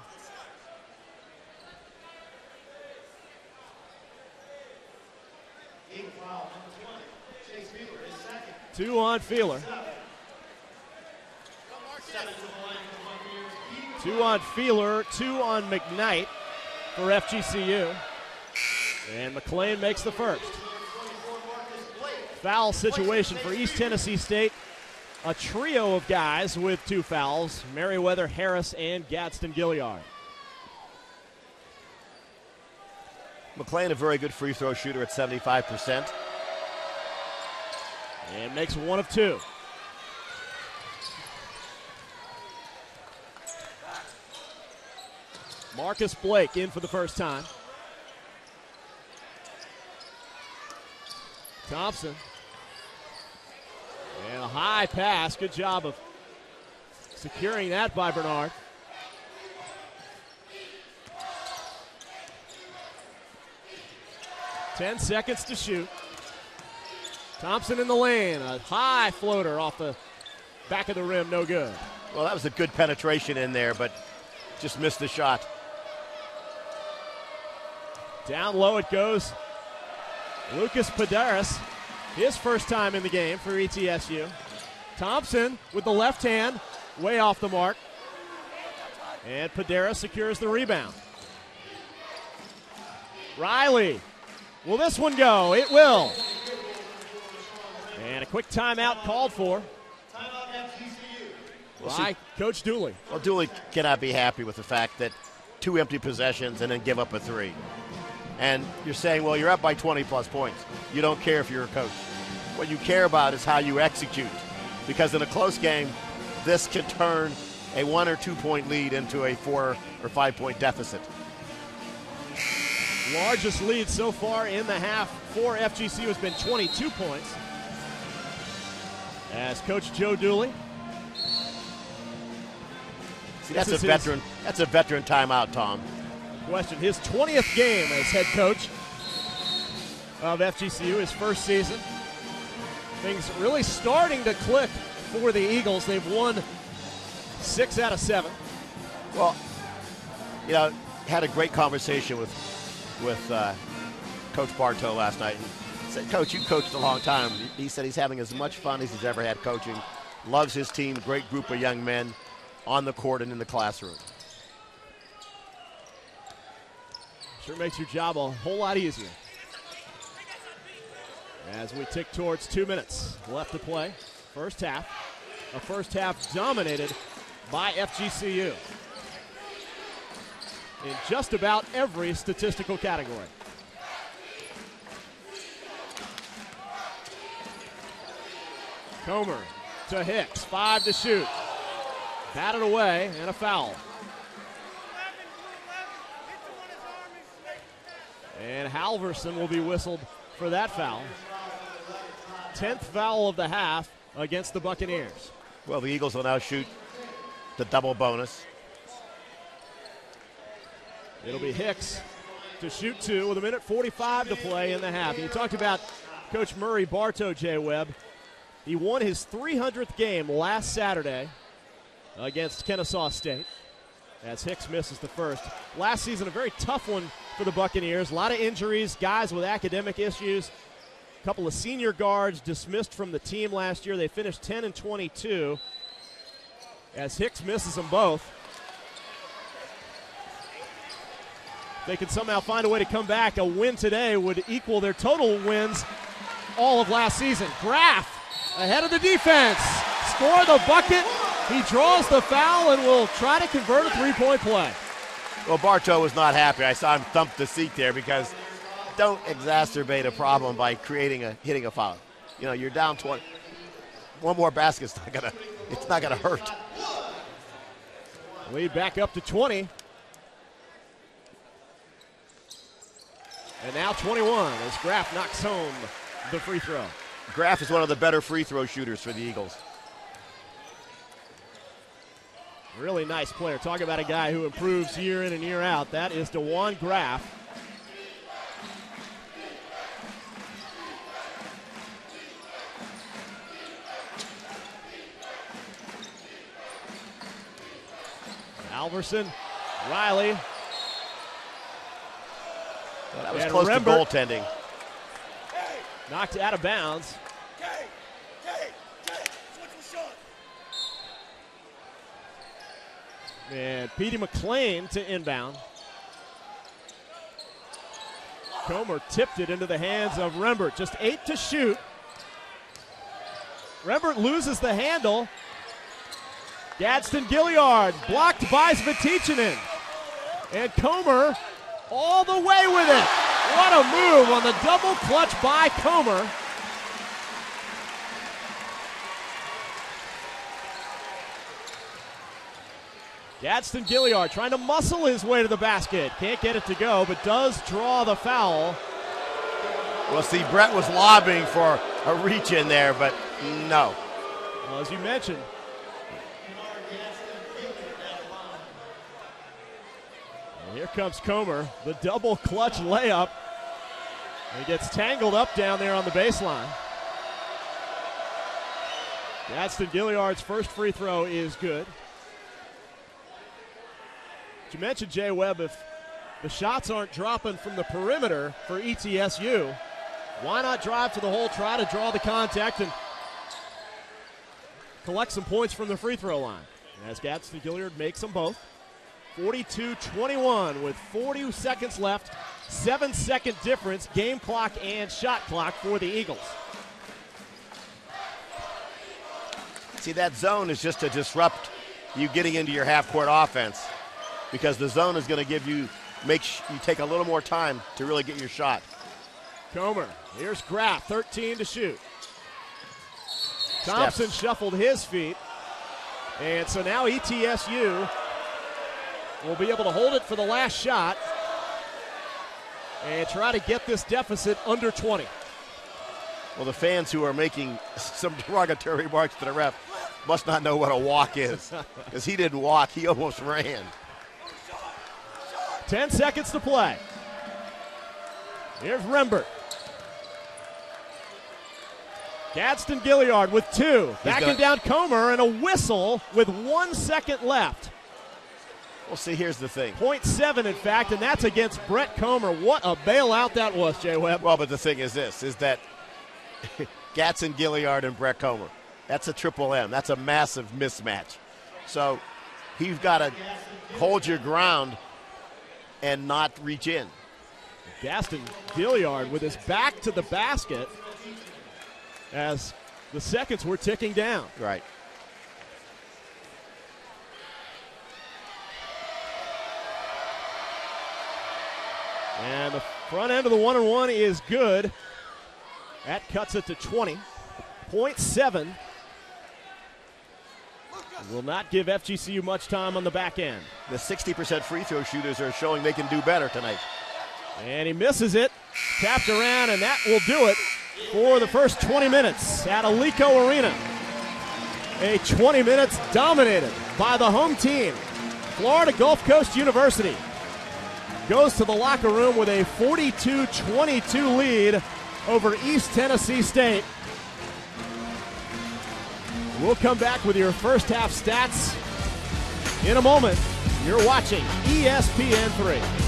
Two on Feeler. 2 on Feeler, 2 on McKnight for FGCU. And McLean makes the first. Foul situation for East Tennessee State. A trio of guys with 2 fouls, Merriweather, Harris, and Gadsden Gilliard. McLean, a very good free throw shooter at 75%. And makes 1 of 2. Marcus Blake in for the first time. Thompson. And a high pass. Good job of securing that by Bernard. Ten seconds to shoot. Thompson in the lane. A high floater off the back of the rim. No good. Well, that was a good penetration in there, but just missed the shot. Down low it goes. Lucas Padaris, his first time in the game for ETSU. Thompson with the left hand, way off the mark. And Padaris secures the rebound. Riley, will this one go? It will. And a quick timeout called for by Coach Dooley. Well, Dooley cannot be happy with the fact that 2 empty possessions and then give up a 3. And you're saying, well, you're up by 20-plus points. You don't care if you're a coach. What you care about is how you execute. Because in a close game, this can turn a 1 or 2 point lead into a 4 or 5 point deficit. Largest lead so far in the half for FGCU has been 22 points. As Coach Joe Dooley. See, that's a veteran timeout, Tom. Question. His 20th game as head coach of FGCU, his first season. Things really starting to click for the Eagles. They've won 6 out of 7. Well, you know, had a great conversation with Coach Bartow last night and said, Coach, you coached a long time. He said he's having as much fun as he's ever had coaching. Loves his team, great group of young men on the court and in the classroom. Sure makes your job a whole lot easier. As we tick towards 2 minutes left to play, first half. A first half dominated by FGCU in just about every statistical category. Comer to Hicks, 5 to shoot. Batted away and a foul. And Halverson will be whistled for that foul. 10th foul of the half against the Buccaneers. Well, the Eagles will now shoot the double bonus. It'll be Hicks to shoot 2 with 1:45 to play in the half. You talked about Coach Murray Bartow, Jay Webb. He won his 300th game last Saturday against Kennesaw State as Hicks misses the first. Last season, a very tough one for the Buccaneers. A lot of injuries, guys with academic issues. A couple of senior guards dismissed from the team last year. They finished 10-22 as Hicks misses them both. They can somehow find a way to come back. A win today would equal their total wins all of last season. Graff ahead of the defense. Score the bucket. He draws the foul and will try to convert a three-point play. Well, Bartow was not happy. I saw him thump the seat there because don't exacerbate a problem by hitting a foul. You know, you're down 20. One more basket's it's not gonna hurt. Lead back up to 20. And now 21 as Graff knocks home the free throw. Graff is one of the better free throw shooters for the Eagles. Really nice player. Talk about a guy who improves year in and year out. That is DeJuan Graff. Halverson, Riley. Well, that was close to goaltending. Knocked out of bounds. And Petey McLean to inbound. Comer tipped it into the hands of Rembert. Just 8 to shoot. Rembert loses the handle. Gadsden Gilliard blocked by Svetichinin. And Comer all the way with it. What a move on the double clutch by Comer. Gadsden Gilliard trying to muscle his way to the basket. Can't get it to go, but does draw the foul. Well, see, Brett was lobbying for a reach in there, but no. Well, as you mentioned, and here comes Comer, the double clutch layup. He gets tangled up down there on the baseline. Gadsden Gilliard's first free throw is good. You mentioned, Jay Webb, if the shots aren't dropping from the perimeter for ETSU, why not drive to the hole, try to draw the contact, and collect some points from the free throw line? As Gadsden Gilliard makes them both. 42-21 with 40 seconds left. 7-second difference, game clock and shot clock for the Eagles. See, that zone is just to disrupt you getting into your half-court offense, because the zone is going to give you, you take a little more time to really get your shot. Comer, here's Graff, 13 to shoot. Thompson shuffled his feet, and so now ETSU will be able to hold it for the last shot and try to get this deficit under 20. Well, the fans who are making some derogatory remarks to the ref must not know what a walk is, because he didn't walk, he almost ran. 10 seconds to play. Here's Rembert. Gadsden Gilliard with 2. Backing down Comer, and a whistle with 1 second left. Well, see, here's the thing. 0.7, in fact, and that's against Brett Comer. What a bailout that was, Jay Webb. Well, but the thing is this, is that Gatson, Gilliard, and Brett Comer, that's a triple M. That's a massive mismatch. So you've got to hold your ground and not reach in. Gaston Gilliard with his back to the basket as the seconds were ticking down. Right. And the front end of the 1-and-1 is good. That cuts it to 20. 0.7. Will not give FGCU much time on the back end. The 60% free throw shooters are showing they can do better tonight. And he misses it. Tapped around, and that will do it for the first 20 minutes at Alico Arena. A 20 minutes dominated by the home team. Florida Gulf Coast University goes to the locker room with a 42-22 lead over East Tennessee State. We'll come back with your first half stats in a moment. You're watching ESPN3.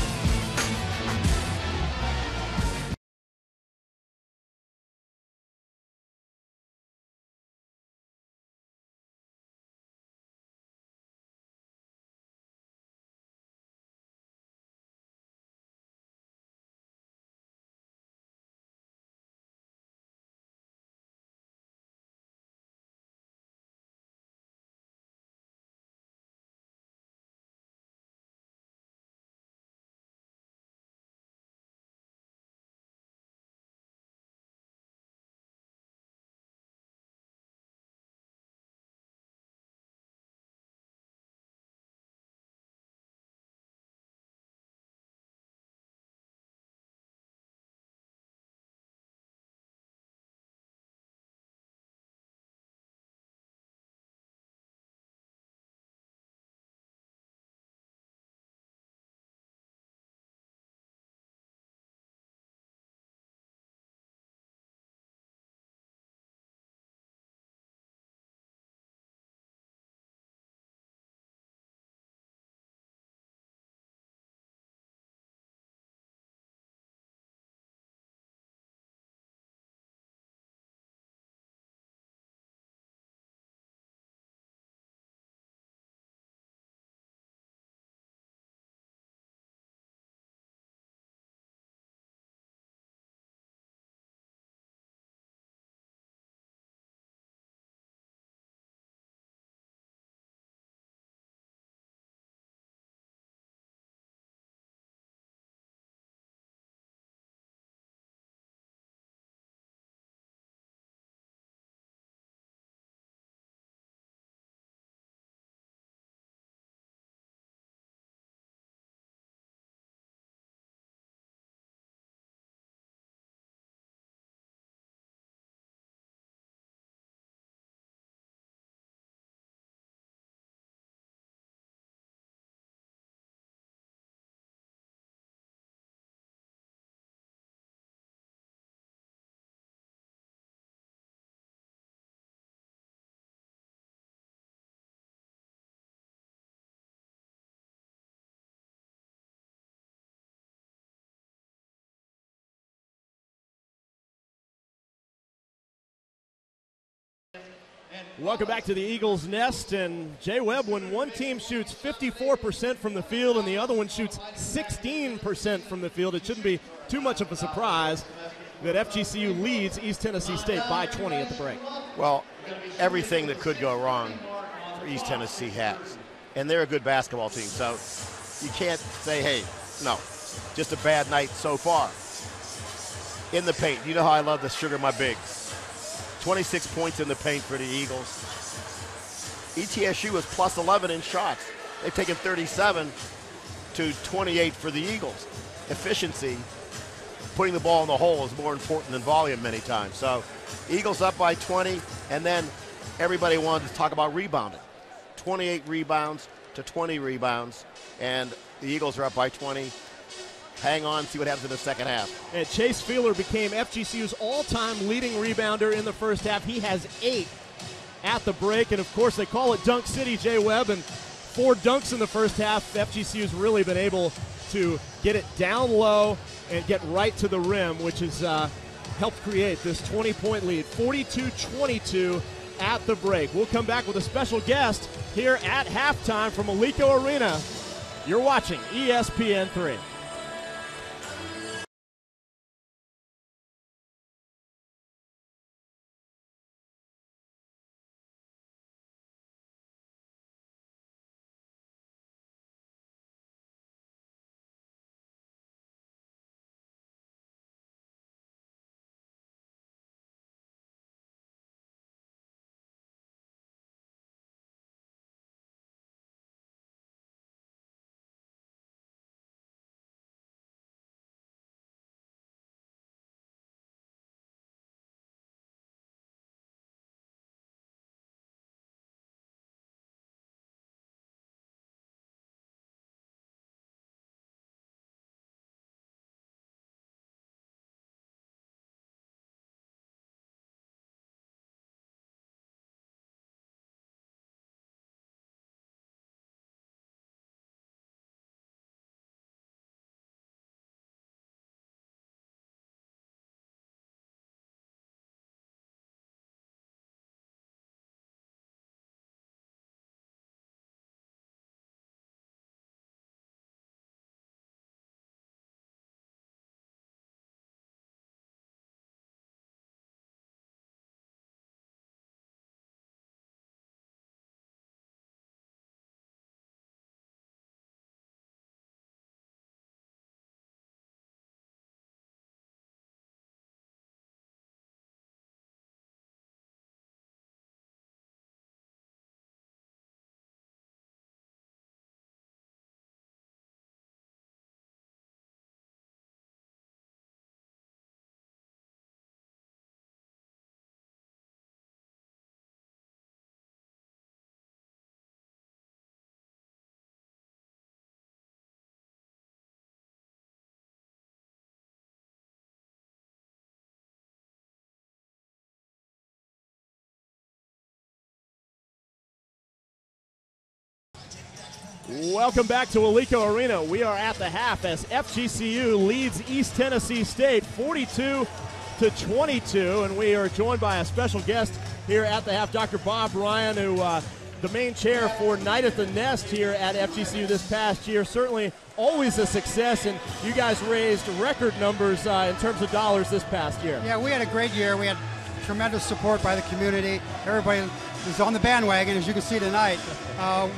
Welcome back to the Eagles Nest. And Jay Webb, when one team shoots 54% from the field and the other one shoots 16% from the field, it shouldn't be too much of a surprise that FGCU leads East Tennessee State by 20 at the break. Well, everything that could go wrong for East Tennessee has. And they're a good basketball team, so you can't say, hey, no, just a bad night so far. In the paint, you know how I love to sugar my bigs. 26 points in the paint for the Eagles. ETSU is plus 11 in shots. They've taken 37 to 28 for the Eagles. Efficiency, putting the ball in the hole is more important than volume many times. So Eagles up by 20, and then everybody wanted to talk about rebounding. 28 rebounds to 20 rebounds, and the Eagles are up by 20. Hang on, see what happens in the second half. And Chase Feeler became FGCU's all-time leading rebounder in the first half. He has 8 at the break, and of course they call it Dunk City, Jay Webb, and 4 dunks in the first half. FGCU's really been able to get it down low and get right to the rim, which has helped create this 20-point lead, 42-22 at the break. We'll come back with a special guest here at halftime from Alico Arena. You're watching ESPN3. Welcome back to Alico Arena. We are at the half as FGCU leads East Tennessee State 42-22, and we are joined by a special guest here at the half, Dr. Bob Ryan, who the main chair for Night at the Nest here at FGCU this past year. Certainly always a success, and you guys raised record numbers in terms of dollars this past year. Yeah, we had a great year. We had tremendous support by the community. Everybody was on the bandwagon, as you can see tonight.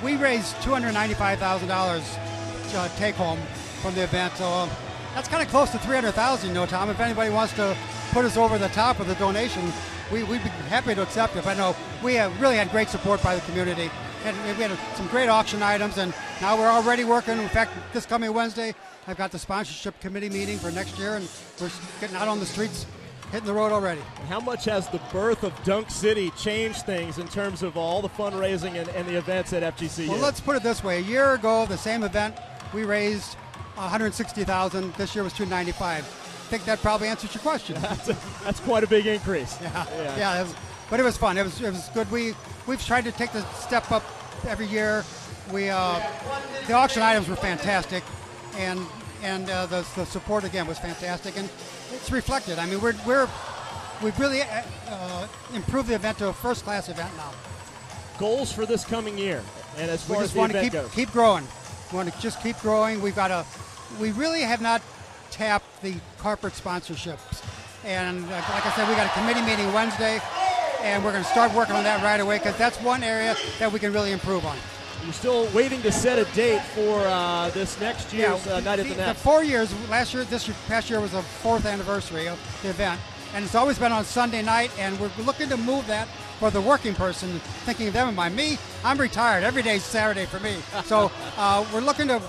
We raised $295,000 take home from the event, so that's kind of close to $300,000, you know, Tom. If anybody wants to put us over the top of the donation, we'd be happy to accept it. I know we have really had great support by the community, and we had some great auction items, and now we're already working. In fact, this coming Wednesday, I've got the sponsorship committee meeting for next year, and we're getting out on the streets, hitting the road already. How much has the birth of Dunk City changed things in terms of all the fundraising and the events at FGCU? Well, let's put it this way. A year ago, the same event, we raised $160,000. This year was $295,000. I think that probably answers your question. That's quite a big increase. Yeah. But it was fun. It was good. We've tried to take the step up every year. The auction items were fantastic, and the support again was fantastic, and it's reflected. I mean, we've really improved the event to a first-class event now. Goals for this coming year, and as far we as just the want event to goes. keep growing. We want to just keep growing. We really have not tapped the corporate sponsorships, and like I said, we got a committee meeting Wednesday, and we're going to start working on that right away, because that's one area that we can really improve on. You're still waiting to set a date for this next year's Night at the Nest. 4 years, past year was the 4th anniversary of the event, and it's always been on Sunday night, and we're looking to move that for the working person, thinking of them in mind. Me, I'm retired. Every day's Saturday for me. So we're looking to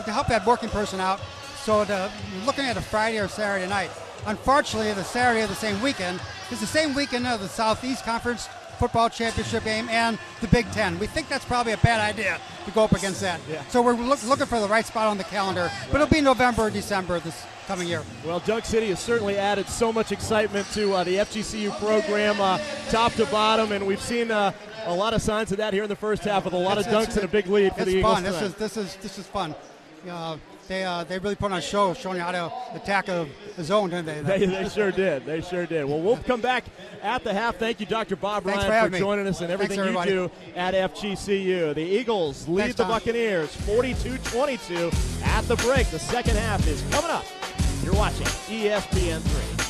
help that working person out. So we're looking at a Friday or Saturday night. Unfortunately, the Saturday of the same weekend is the same weekend of the Southeast Conference football championship game and the Big Ten. We think that's probably a bad idea to go up against that. Yeah. So we're looking for the right spot on the calendar, but it'll be November or December this coming year. Well, Dunk City has certainly added so much excitement to the FGCU program, top to bottom, and we've seen a lot of signs of that here in the first half with a lot of dunks and a big lead for the Eagles. It's fun. This is fun. They really put on a show, showing you how to attack a zone, didn't they? They sure did. They sure did. Well, we'll come back at the half. Thank you, Dr. Bob Thanks Ryan, for joining us and everything you do at FGCU. The Eagles lead the Buccaneers 42-22 at the break. The second half is coming up. You're watching ESPN 3.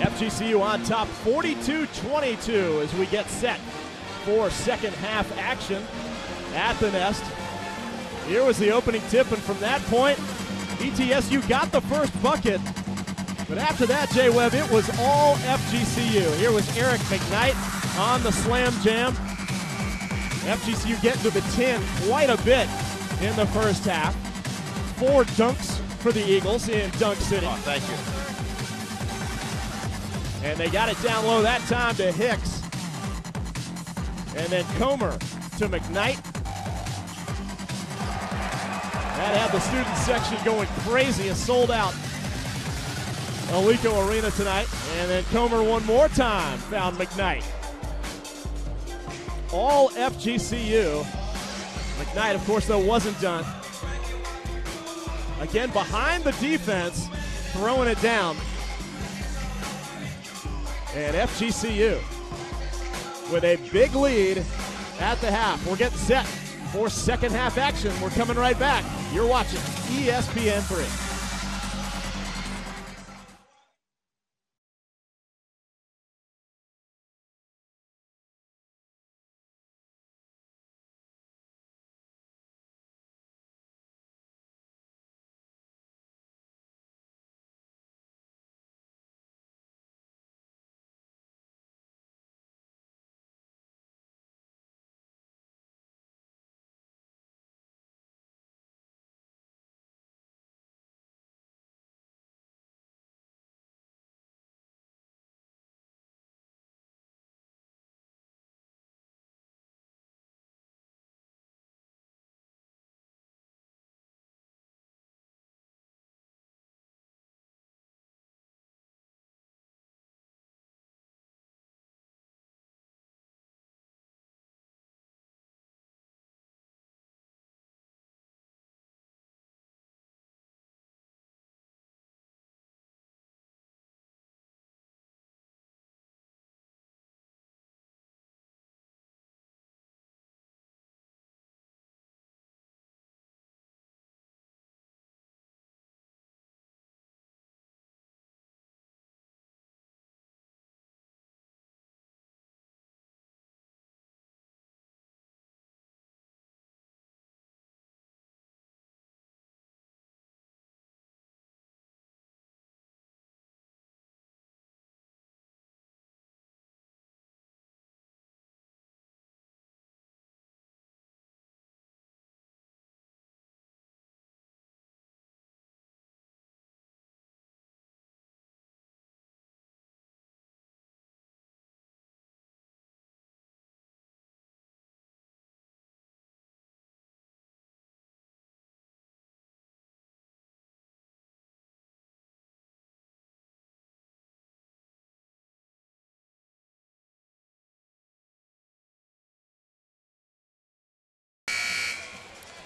FGCU on top 42-22 as we get set for second half action at the Nest. Here was the opening tip, and from that point, ETSU got the first bucket. But after that, Jay Webb, it was all FGCU. Here was Eric McKnight on the slam jam. FGCU getting to the 10 quite a bit in the first half. 4 dunks for the Eagles in Dunk City. Oh, thank you. And they got it down low that time to Hicks. And then Comer to McKnight. That had the student section going crazy. A sold out Alico Arena tonight. And then Comer one more time found McKnight. All FGCU. McKnight, of course, though, wasn't done. Again, behind the defense, throwing it down. And FGCU with a big lead at the half. We're getting set for second half action. We're coming right back. You're watching ESPN 3.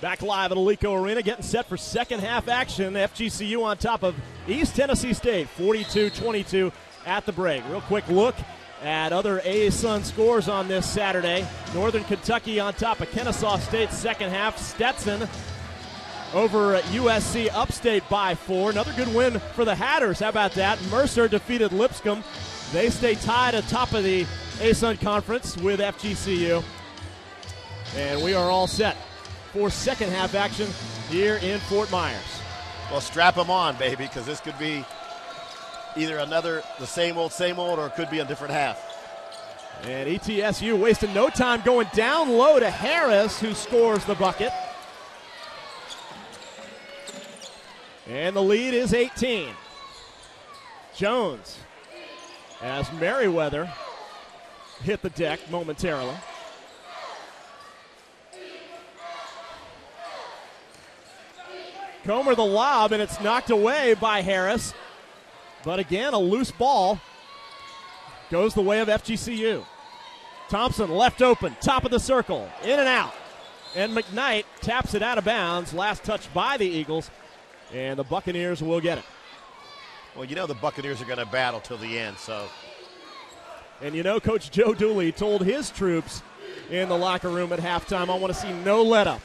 Back live at Alico Arena, getting set for second half action. FGCU on top of East Tennessee State, 42-22 at the break. Real quick look at other ASUN scores on this Saturday. Northern Kentucky on top of Kennesaw State second half. Stetson over at USC Upstate by 4. Another good win for the Hatters. How about that? Mercer defeated Lipscomb. They stay tied atop of the ASUN Conference with FGCU. And we are all set for second half action here in Fort Myers. Well, strap them on, baby, because this could be either the same old, or it could be a different half. And ETSU wasting no time going down low to Harris, who scores the bucket. And the lead is 18. Jones, as Merriweather hit the deck momentarily. Comer the lob, and it's knocked away by Harris. But again, a loose ball goes the way of FGCU. Thompson left open, top of the circle, in and out. And McKnight taps it out of bounds. Last touch by the Eagles, and the Buccaneers will get it. Well, you know the Buccaneers are going to battle till the end, so. And you know Coach Joe Dooley told his troops in the locker room at halftime, I want to see no let-up.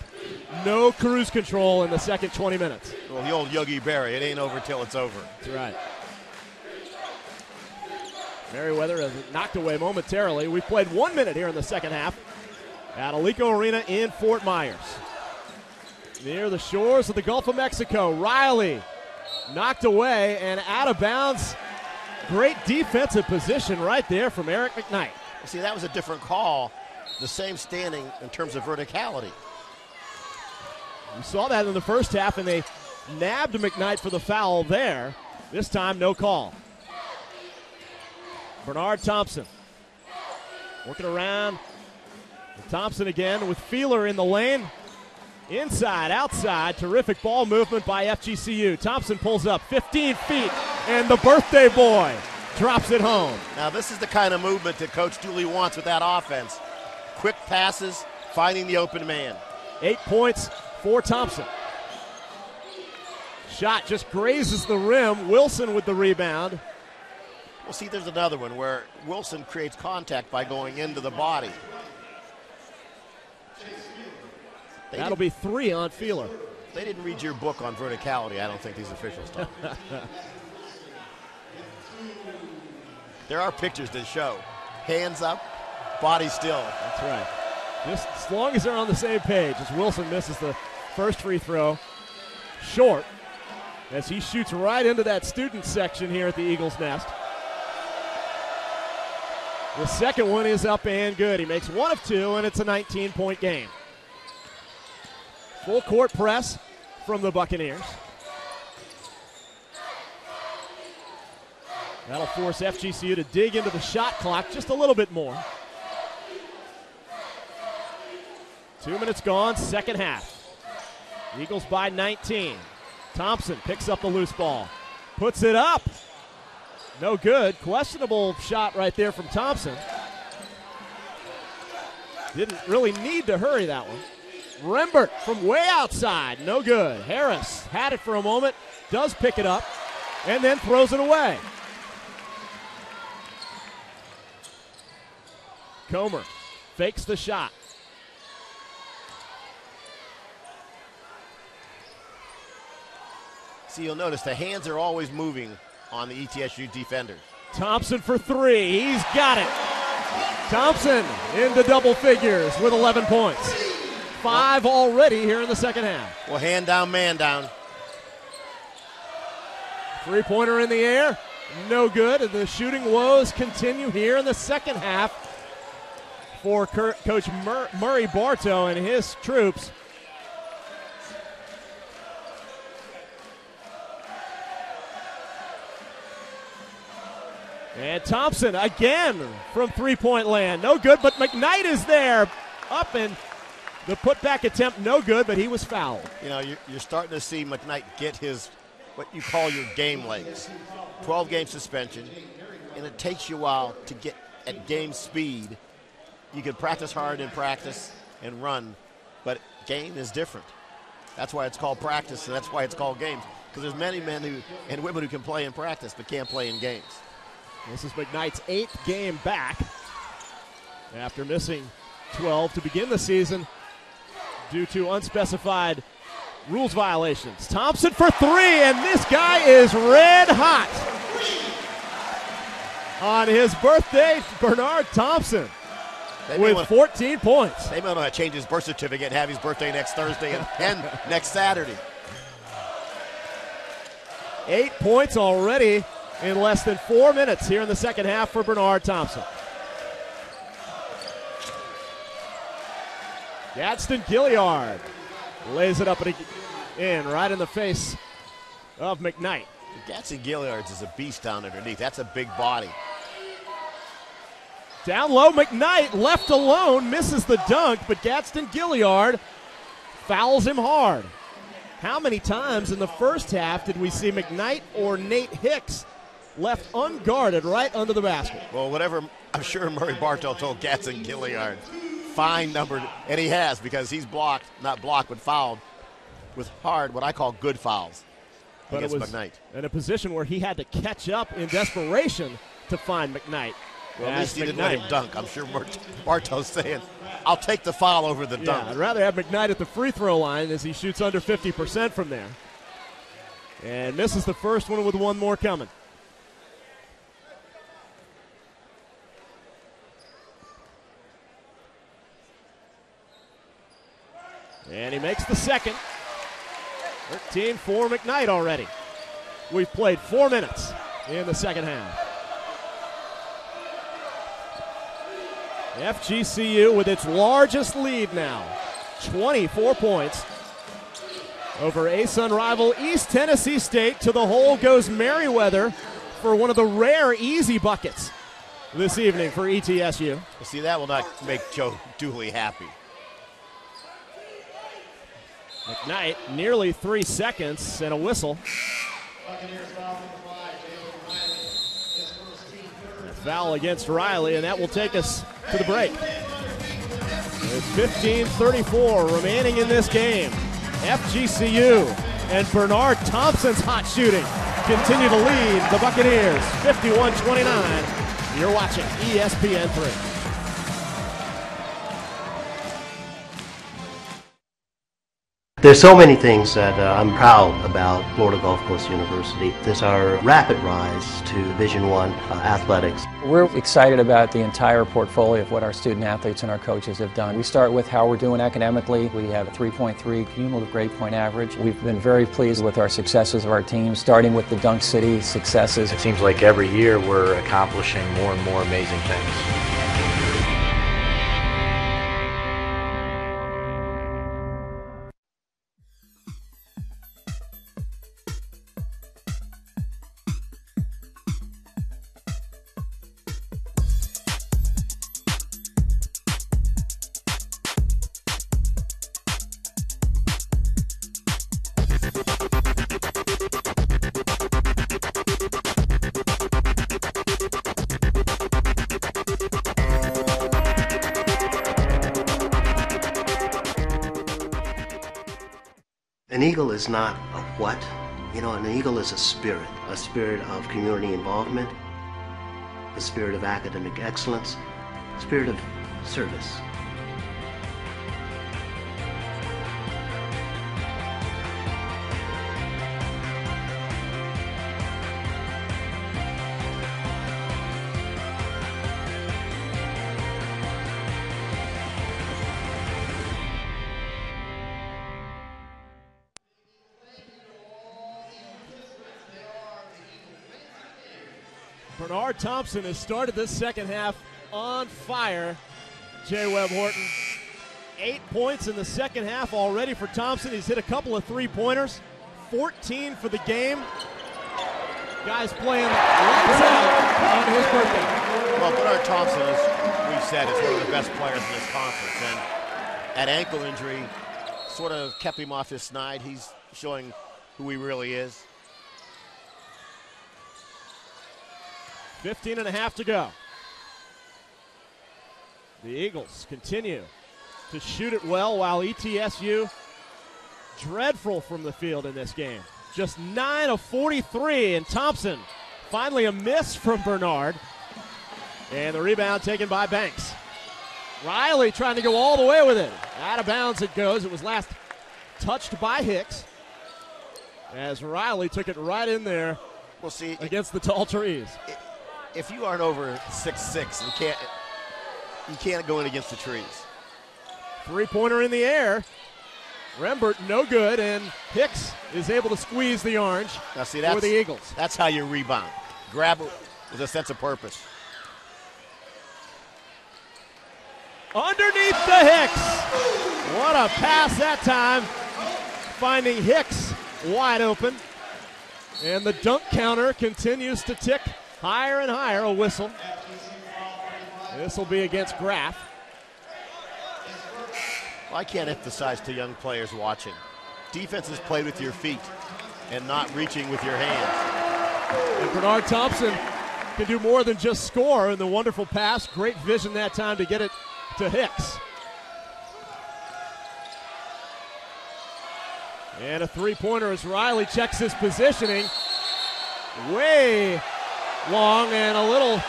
No cruise control in the second 20 minutes. Well, the old Yogi Berra, it ain't over till it's over. That's right. Merriweather has knocked away momentarily. We've played 1 minute here in the second half at Alico Arena in Fort Myers. Near the shores of the Gulf of Mexico, Riley knocked away and out of bounds. Great defensive position right there from Eric McKnight. See, that was a different call. The same standing in terms of verticality. We saw that in the first half, and they nabbed McKnight for the foul there. This time, no call. Bernard Thompson working around. Thompson again with Feeler in the lane. Inside, outside, terrific ball movement by FGCU. Thompson pulls up 15 feet, and the birthday boy drops it home. Now, this is the kind of movement that Coach Dooley wants with that offense. Quick passes, finding the open man. 8 points for Thompson. Shot just grazes the rim. Wilson with the rebound. Well, see, there's another one where Wilson creates contact by going into the body. That'll be 3 on Feeler. They didn't read your book on verticality, I don't think, these officials don't. There are pictures that show hands up, body still. That's right. Just as long as they're on the same page, as Wilson misses the first free throw. Short, as he shoots right into that student section here at the Eagles' Nest. The second one is up and good. He makes 1 of 2, and it's a 19-point game. Full court press from the Buccaneers. That'll force FGCU to dig into the shot clock just a little bit more. 2 minutes gone, second half. Eagles by 19. Thompson picks up the loose ball. Puts it up. No good. Questionable shot right there from Thompson. Didn't really need to hurry that one. Rembert from way outside. No good. Harris had it for a moment. Does pick it up. And then throws it away. Comer fakes the shot. See, you'll notice the hands are always moving on the ETSU defender. Thompson for 3. He's got it. Thompson into double figures with 11 points. 5 already here in the second half. Well, hand down, man down. Three-pointer in the air. No good. And the shooting woes continue here in the second half for Coach Murray Bartow and his troops. And Thompson again from three-point land. No good, but McKnight is there. Up, and the putback attempt no good, but he was fouled. You know, you're starting to see McKnight get his, what you call your game legs. 12-game suspension, and it takes you a while to get at game speed. You can practice hard in practice and run, but game is different. That's why it's called practice, and that's why it's called games. Because there's many men and women who can play in practice but can't play in games. This is McKnight's 8th game back after missing 12 to begin the season due to unspecified rules violations. Thompson for 3, and this guy is red hot. On his birthday, Bernard Thompson with 14 points. They might want to change his birth certificate and have his birthday next Thursday and next Saturday. 8 points already in less than 4 minutes here in the second half for Bernard Thompson. Gadsden Gilliard lays it up and in right in the face of McKnight. Gadsden Gilliard is a beast down underneath. That's a big body. Down low, McKnight left alone, misses the dunk, but Gadsden Gilliard fouls him hard. How many times in the first half did we see McKnight or Nate Hicks left unguarded right under the basket? Well, whatever, I'm sure Murray Bartow told Gadsden Gilliard, fine number, and he has, because he's blocked, not blocked, but fouled with hard, what I call good fouls. But it was McKnight in a position where he had to catch up in desperation to find McKnight. Well, at least he didn't let him dunk. I'm sure Bartow's saying, I'll take the foul over the dunk. Yeah, I'd rather have McKnight at the free throw line as he shoots under 50% from there. And misses the first one with one more coming. And he makes the second. 13 for McKnight already. We've played 4 minutes in the second half. FGCU with its largest lead now, 24 points over ASUN rival East Tennessee State. To the hole goes Merriweather for one of the rare easy buckets this evening for ETSU. See, that will not make Joe Dooley happy. McKnight, nearly 3 seconds and a whistle. Foul against Riley, and that will take us to the break. There's 15:34 remaining in this game. FGCU and Bernard Thompson's hot shooting continue to lead the Buccaneers 51-29. You're watching ESPN3. There's so many things that I'm proud about Florida Gulf Coast University. There's our rapid rise to Division I athletics. We're excited about the entire portfolio of what our student athletes and our coaches have done. We start with how we're doing academically. We have a 3.3 cumulative grade point average. We've been very pleased with our successes of our team, starting with the Dunk City successes. It seems like every year we're accomplishing more and more amazing things. An eagle is not a what. You know, an eagle is a spirit of community involvement, a spirit of academic excellence, a spirit of service. Bernard Thompson has started this second half on fire. J. Webb Horton, 8 points in the second half already for Thompson. He's hit a couple of three-pointers, 14 for the game. Guys playing lights out on his birthday. Well, Bernard Thompson, as we said, is one of the best players in this conference. And that ankle injury sort of kept him off his snide. He's showing who he really is. 15 and a half to go. The Eagles continue to shoot it well while ETSU dreadful from the field in this game. Just 9 of 43, and Thompson finally a miss from Bernard. And the rebound taken by Banks. Riley trying to go all the way with it. Out of bounds it goes. It was last touched by Hicks, as Riley took it right in there against the tall trees. If you aren't over 6'6", you can't go in against the trees. Three-pointer in the air. Rembert no good, and Hicks is able to squeeze the orange for the Eagles. That's how you rebound. Grab it with a sense of purpose. Underneath the Hicks. What a pass that time. Finding Hicks wide open. And the dunk counter continues to tick higher and higher. A whistle. This will be against Graff. Well, I can't emphasize to young players watching. Defense is played with your feet and not reaching with your hands. And Bernard Thompson can do more than just score in the wonderful pass. Great vision that time to get it to Hicks. And a three-pointer as Riley checks his positioning. Way long, and a little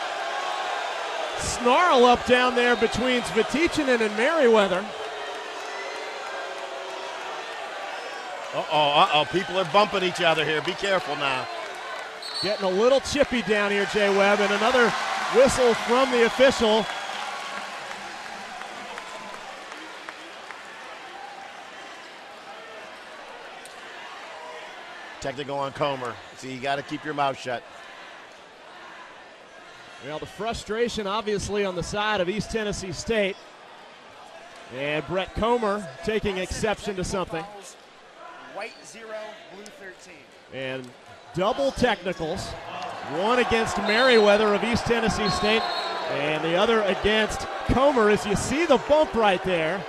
snarl up down there between Svetichinen and Merriweather. People are bumping each other here. Be careful now. Getting a little chippy down here, Jay Webb, and another whistle from the official. Technical on Comer. See, you got to keep your mouth shut. Well, the frustration obviously on the side of East Tennessee State. And Brett Comer taking exception to something. White 0, blue 13. And double technicals. One against Merriweather of East Tennessee State, and the other against Comer. As you see the bump right there.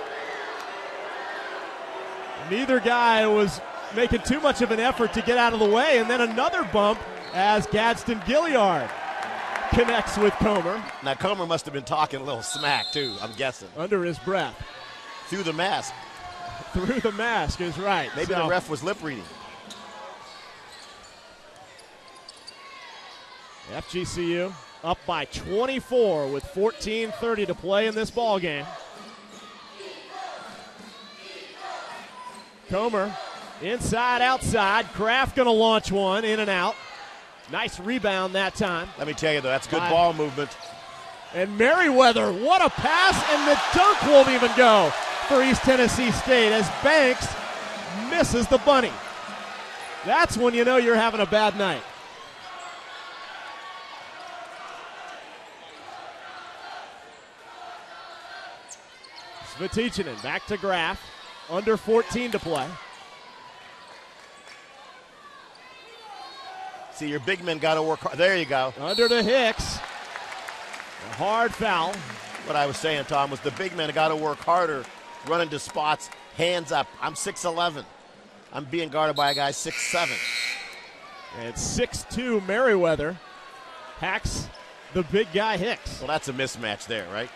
Neither guy was making too much of an effort to get out of the way, and then another bump as Gadsden Gilliard connects with Comer. Now Comer must have been talking a little smack too, I'm guessing. Under his breath. Through the mask. Through the mask is right. Maybe the ref was lip reading. FGCU up by 24 with 14:30 to play in this ball game. Comer inside, outside. Kraft going to launch one in and out. Nice rebound that time. Let me tell you, though, that's good ball movement. And Merriweather, what a pass, and the dunk won't even go for East Tennessee State as Banks misses the bunny. That's when you know you're having a bad night. Svetichinen back to Graff. Under 14 to play. See, your big men got to work hard. There you go. Under to Hicks. A hard foul. What I was saying, Tom, was the big men got to work harder, running to spots, hands up. I'm 6'11". I'm being guarded by a guy 6'7". And 6'2" Merriweather hacks the big guy Hicks. Well, that's a mismatch there, right?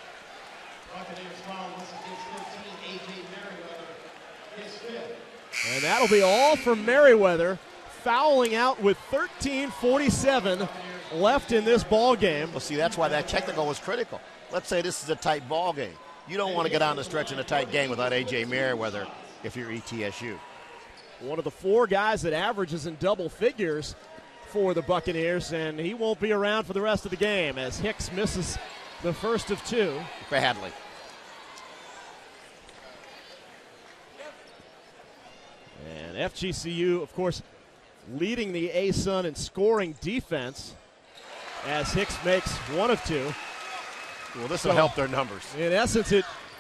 And that'll be all for Merriweather, fouling out with 13:47 left in this ball game. Well, see, that's why that technical was critical. Let's say this is a tight ball game. You don't want to get down the stretch in a tight game without A.J. Merriweather if you're ETSU. One of the four guys that averages in double figures for the Buccaneers, and he won't be around for the rest of the game as Hicks misses the first of two. Badly. And FGCU, of course, leading the ASUN in scoring defense as Hicks makes one of two. Well, this will help their numbers. In essence,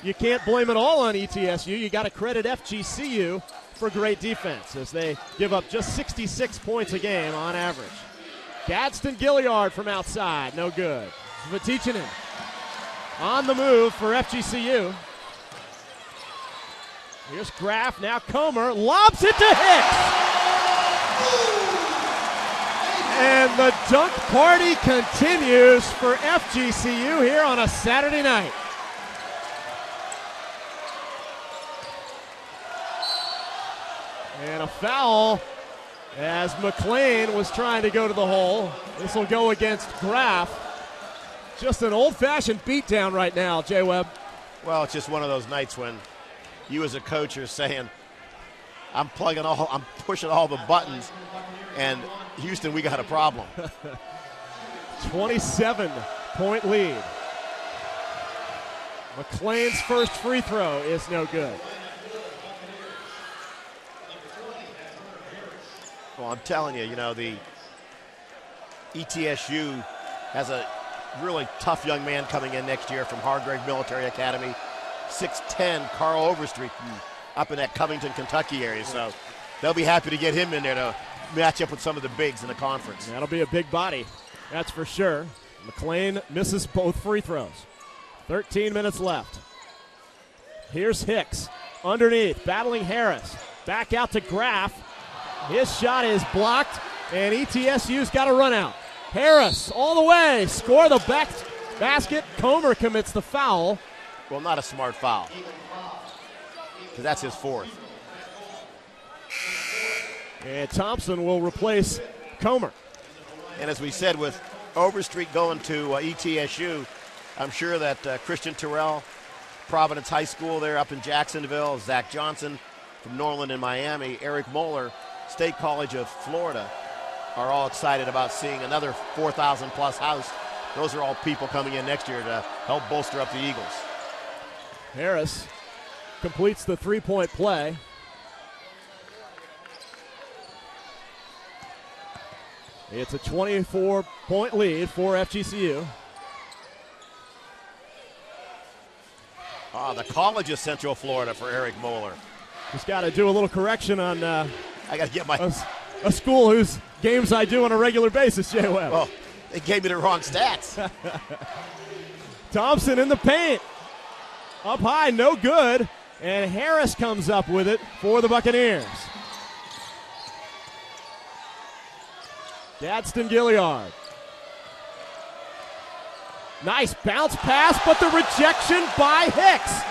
you can't blame it all on ETSU. You got to credit FGCU for great defense as they give up just 66 points a game on average. Gadsden Gilliard from outside, no good. Svetichinen on the move for FGCU. Here's Graff, now Comer, lobs it to Hicks. And the dunk party continues for FGCU here on a Saturday night. And a foul as McLean was trying to go to the hole. This will go against Graff. Just an old-fashioned beatdown right now, Jay Webb. Well, it's just one of those nights when you as a coach are saying, I'm pushing all the buttons, and Houston, we got a problem. 27-point lead. McLean's first free throw is no good. Well, I'm telling you, the ETSU has a really tough young man coming in next year from Hargrave Military Academy, 6'10", Carl Overstreet, up in that Covington, Kentucky area. So they'll be happy to get him in there to match up with some of the bigs in the conference. That'll be a big body, that's for sure. McLean misses both free throws. 13 minutes left. Here's Hicks underneath, battling Harris. Back out to Graff. His shot is blocked, and ETSU's got a run out. Harris all the way, score the basket. Comer commits the foul. Well, not a smart foul, because that's his fourth. And Thompson will replace Comer. And as we said, with Overstreet going to ETSU, I'm sure that Christian Terrell, Providence High School there up in Jacksonville, Zach Johnson from Norland and Miami, Eric Moeller, State College of Florida, are all excited about seeing another 4,000-plus house. Those are all people coming in next year to help bolster up the Eagles. Harris completes the three-point play. It's a 24-point lead for FGCU. The College of Central Florida for Eric Moeller. Just got to do a little correction on I got to get my a school whose games I do on a regular basis, Jay Webb. Well, they gave me the wrong stats. Thompson in the paint. Up high, no good. And Harris comes up with it for the Buccaneers. Gadsden Gilliard. Nice bounce pass, but the rejection by Hicks.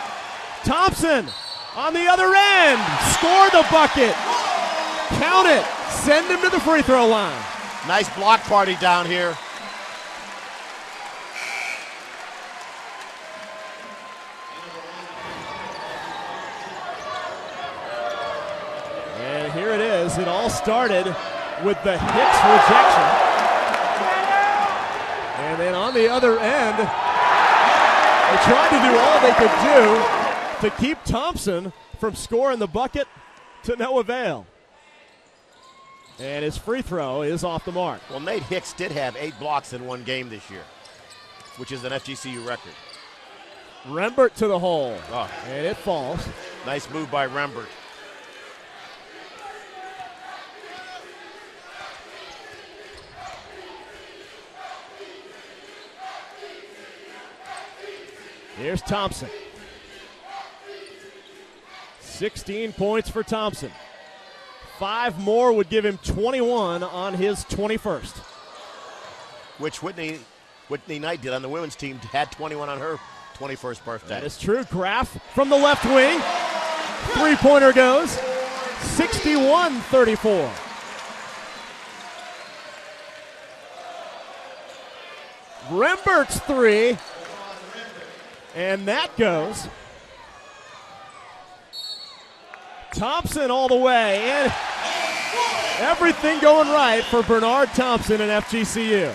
Thompson on the other end. Score the bucket. Count it. Send him to the free throw line. Nice block party down here. And here it is. It all started with the Hicks rejection. And then on the other end, they tried to do all they could do to keep Thompson from scoring the bucket, to no avail. And his free throw is off the mark. Well, Nate Hicks did have 8 blocks in one game this year, which is an FGCU record. Rembert to the hole, and it falls. Nice move by Rembert. Here's Thompson. 16 points for Thompson. 5 more would give him 21 on his 21st. Which Whitney Knight did on the women's team, had 21 on her 21st birthday. That is true. Graff from the left wing. Three-pointer goes. 61-34. Rembert's three. And that goes. Thompson all the way. And everything going right for Bernard Thompson and FGCU.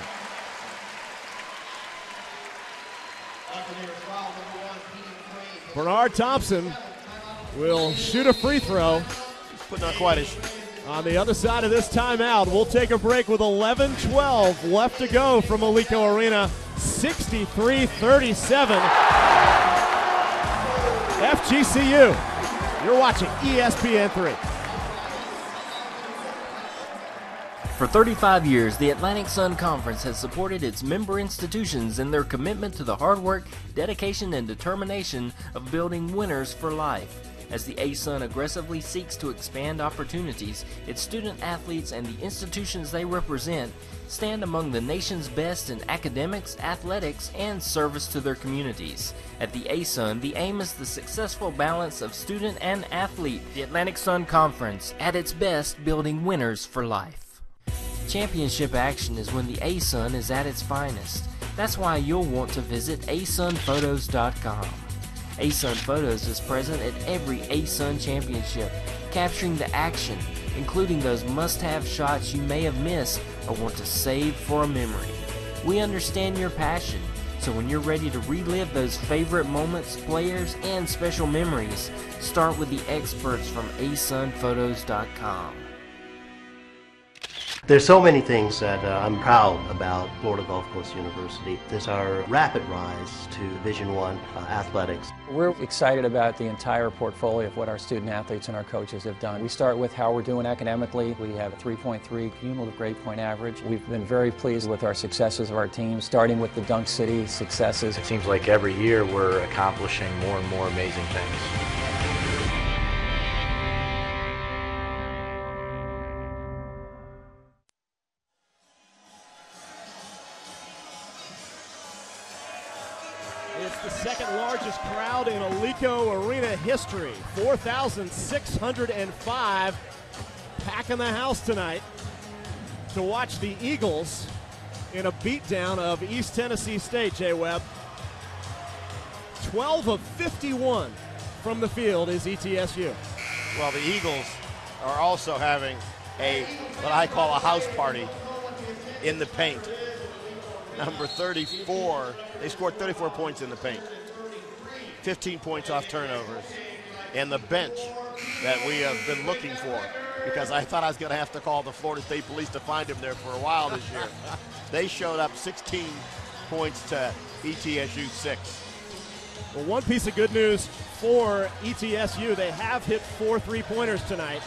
Bernard Thompson will shoot a free throw. But not quite as. On the other side of this timeout, we'll take a break with 11-12 left to go from Alico Arena. 63-37. FGCU. You're watching ESPN3. For 35 years, the Atlantic Sun Conference has supported its member institutions in their commitment to the hard work, dedication, and determination of building winners for life. As the ASUN aggressively seeks to expand opportunities, its student athletes and the institutions they represent stand among the nation's best in academics, athletics, and service to their communities. At the ASUN, the aim is the successful balance of student and athlete. The Atlantic Sun Conference, at its best, building winners for life. Championship action is when the ASUN is at its finest. That's why you'll want to visit asunphotos.com. ASUN Photos is present at every ASUN championship, capturing the action, including those must-have shots you may have missed or want to save for a memory. We understand your passion, so when you're ready to relive those favorite moments, players, and special memories, start with the experts from asunphotos.com. There's so many things that I'm proud about Florida Gulf Coast University. There's our rapid rise to Division I athletics. We're excited about the entire portfolio of what our student athletes and our coaches have done. We start with how we're doing academically. We have a 3.3 cumulative grade point average. We've been very pleased with our successes of our team, starting with the Dunk City successes. It seems like every year we're accomplishing more and more amazing things. It's the second largest crowd in Alico Arena history. 4,605 packing the house tonight to watch the Eagles in a beatdown of East Tennessee State, Jay Webb. 12 of 51 from the field is ETSU. Well, the Eagles are also having what I call a house party in the paint. Number 34, they scored 34 points in the paint. 15 points off turnovers. And the bench that we have been looking for, because I thought I was going to have to call the Florida State Police to find him there for a while this year. They showed up 16 points to ETSU 6. Well, one piece of good news for ETSU, they have hit 4 3-pointers tonight.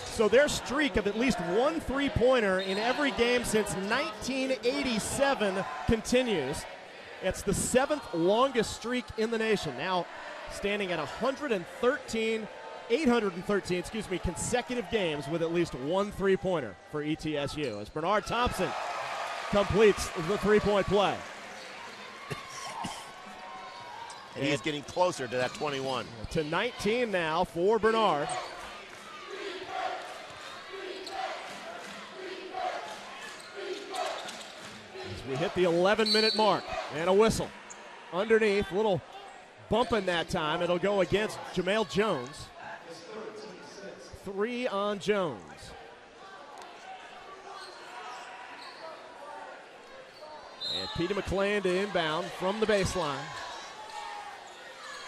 So their streak of at least one 3-pointer in every game since 1987 continues. It's the 7th longest streak in the nation. Now standing at 813 consecutive games with at least one 3-pointer for ETSU as Bernard Thompson completes the 3-point play. And he's getting closer to that 21. To 19 now for Bernard. We hit the 11-minute mark, and a whistle. Underneath, a little bumping that time. It'll go against Jamel Jones. 3 on Jones. And Peter McClain to inbound from the baseline.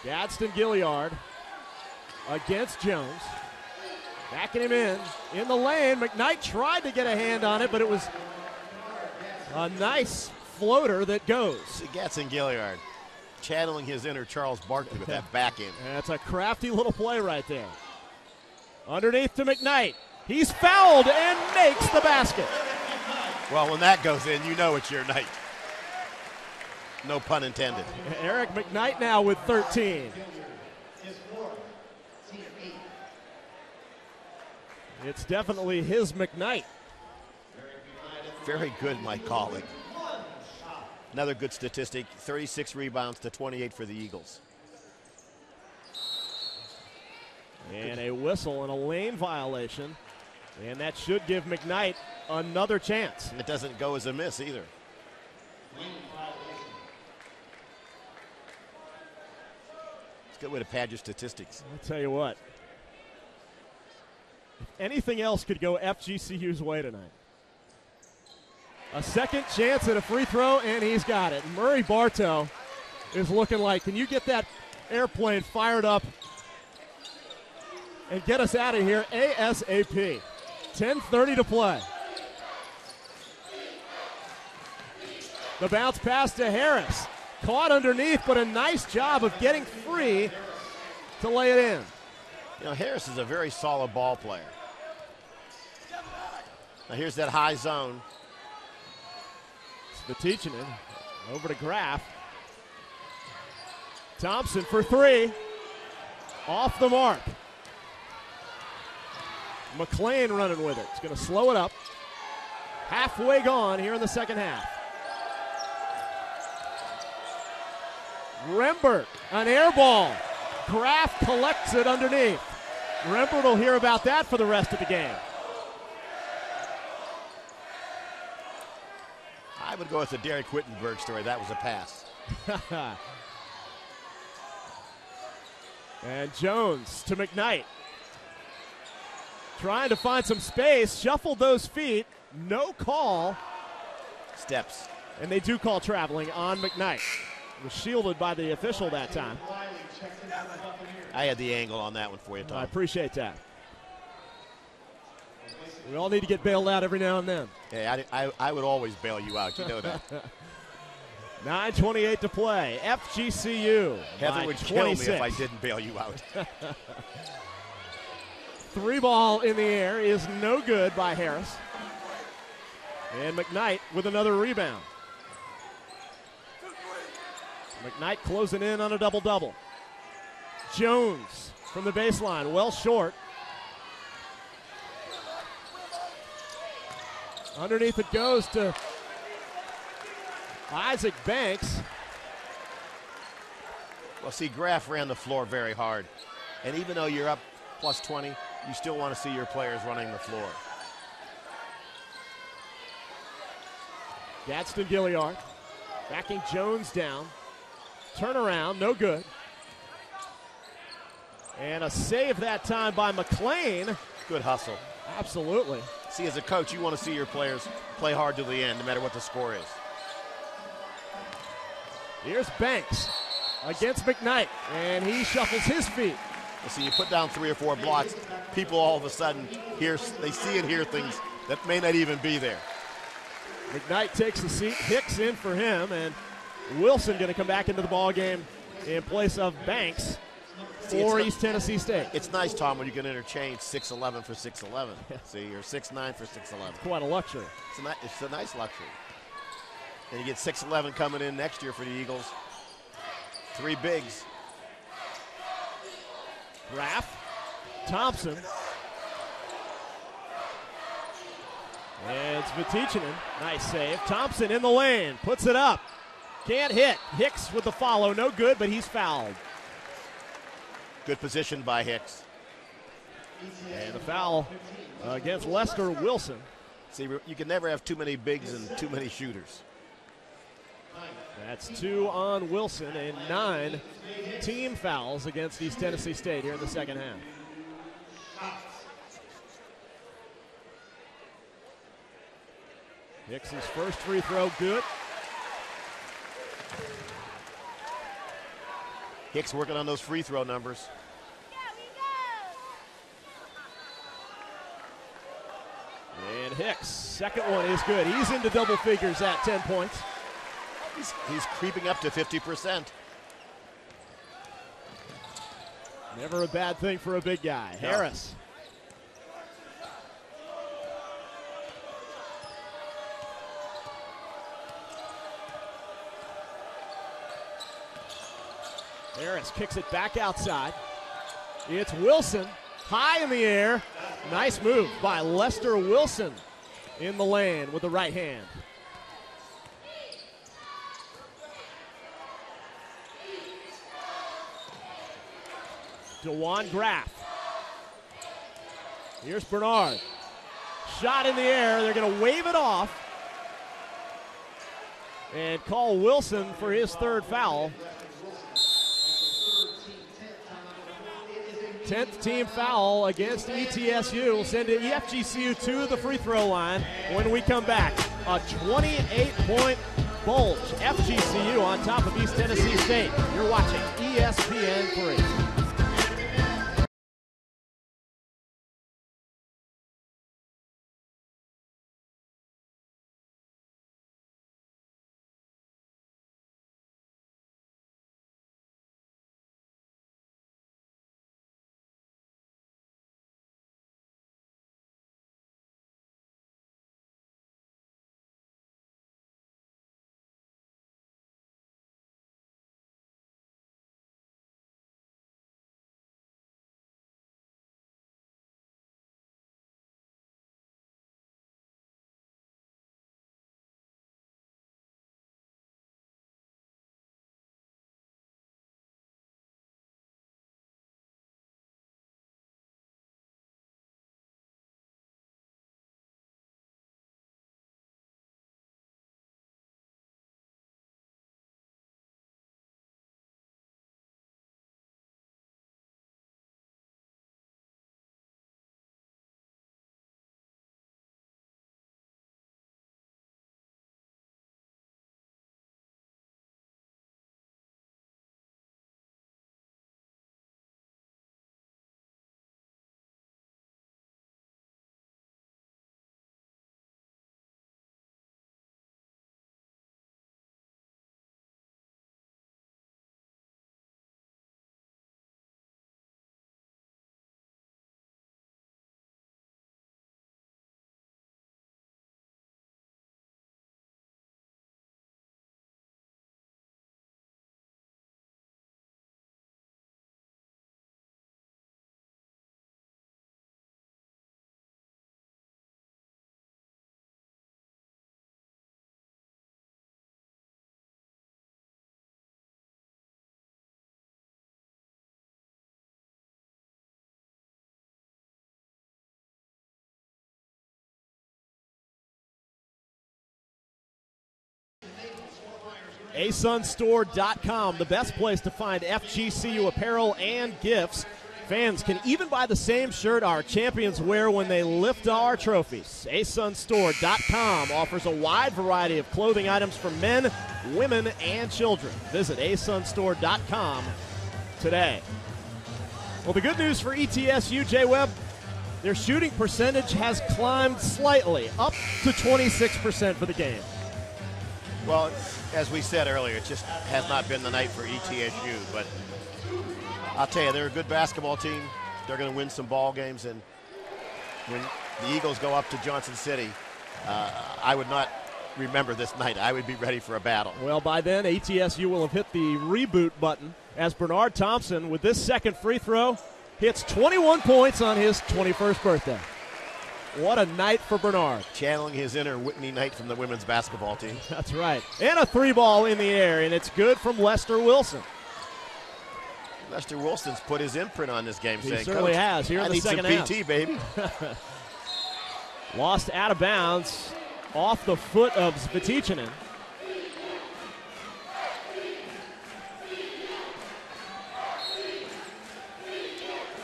Gadsden Gilliard against Jones. Backing him in the lane. McKnight tried to get a hand on it, but it was a nice floater that goes. Gadsden Gilliard channeling his inner Charles Barkley with that back end. That's a crafty little play right there. Underneath to McKnight. He's fouled and makes the basket. Well, when that goes in, you know it's your night. No pun intended. Eric McKnight now with 13. It's definitely his McKnight. Very good, my colleague. Another good statistic, 36 rebounds to 28 for the Eagles. And a whistle and a lane violation. And that should give McKnight another chance. It doesn't go as a miss either. It's a good way to pad your statistics. I'll tell you what. If anything else could go FGCU's way tonight. A second chance at a free throw, and he's got it. Murray Bartow is looking like, can you get that airplane fired up and get us out of here ASAP. 10:30 to play. The bounce pass to Harris. Caught underneath, but a nice job of getting free to lay it in. You know, Harris is a very solid ball player. Now here's that high zone. The teaching it over to Graff. Thompson for 3. Off the mark. McLean running with it. It's going to slow it up. Halfway gone here in the second half. Rembert, an air ball. Graff collects it underneath. Rembert will hear about that for the rest of the game. I would go with the Derek Wittenberg story. That was a pass. And Jones to McKnight. Trying to find some space, shuffled those feet, no call. Steps. And they do call traveling on McKnight. Was shielded by the official that time. I had the angle on that one for you, Tom. I appreciate that. We all need to get bailed out every now and then. Hey, I would always bail you out. You know that. 9:28 to play. FGCU. Heather would kill me if I didn't bail you out. 3 ball in the air is no good by Harris. And McKnight with another rebound. McKnight closing in on a double-double. Jones from the baseline, well short. Underneath it goes to Isaac Banks. Well, see, Graff ran the floor very hard. And even though you're up plus 20, you still want to see your players running the floor. Gadsden Gilliard backing Jones down. Turnaround, no good. And a save that time by McLean. Good hustle. Absolutely. See, as a coach, you want to see your players play hard to the end, no matter what the score is. Here's Banks against McKnight, and he shuffles his feet. You see, you put down 3 or 4 blocks, people all of a sudden they see and hear things that may not even be there. McKnight takes the seat, Hicks in for him, and Wilson going to come back into the ball game in place of Banks for East Tennessee State. It's nice, Tom, when you can interchange 6'11" for 6'11". See, you're 6'9" for 6'11". Quite a luxury. It's a nice luxury. And you get 6'11" coming in next year for the Eagles. 3 bigs. Graff, Thompson. And it's Vatichinen. Nice save. Thompson in the lane, puts it up. Can't hit. Hicks with the follow, no good, but he's fouled. Good position by Hicks. And the foul against Lester Wilson. See, you can never have too many bigs and too many shooters. That's 2 on Wilson and 9 team fouls against East Tennessee State here in the second half. Hicks' first free throw, good. Hicks working on those free throw numbers. And Hicks, second one is good. He's into double figures at 10 points. He's creeping up to 50%. Never a bad thing for a big guy. No. Harris. Harris kicks it back outside. It's Wilson, high in the air. Nice move by Lester Wilson in the lane with the right hand. DeJuan Graff. Here's Bernard. Shot in the air. They're going to wave it off and call Wilson for his 3rd foul. 10th team foul against ETSU. Will send FGCU to the free throw line when we come back. A 28-point bulge. FGCU on top of East Tennessee State. You're watching ESPN 3. asunstore.com, the best place to find FGCU apparel and gifts. Fans can even buy the same shirt our champions wear when they lift our trophies. asunstore.com offers a wide variety of clothing items for men, women, and children. Visit asunstore.com today. Well, the good news for ETSU, J-Webb, their shooting percentage has climbed slightly, up to 26% for the game. Well, as we said earlier, it just has not been the night for ETSU, but I'll tell you, they're a good basketball team. They're going to win some ball games, and when the Eagles go up to Johnson City, I would not remember this night. I would be ready for a battle. Well, by then, ETSU will have hit the reboot button as Bernard Thompson, with this second free throw, hits 21 points on his 21st birthday. What a night for Bernard. Channeling his inner Whitney Knight from the women's basketball team. That's right. And a three ball in the air, and it's good from Lester Wilson. Lester Wilson's put his imprint on this game, saying, He certainly has here in the second half. I need some PT, baby. Lost out of bounds off the foot of Svetichinin.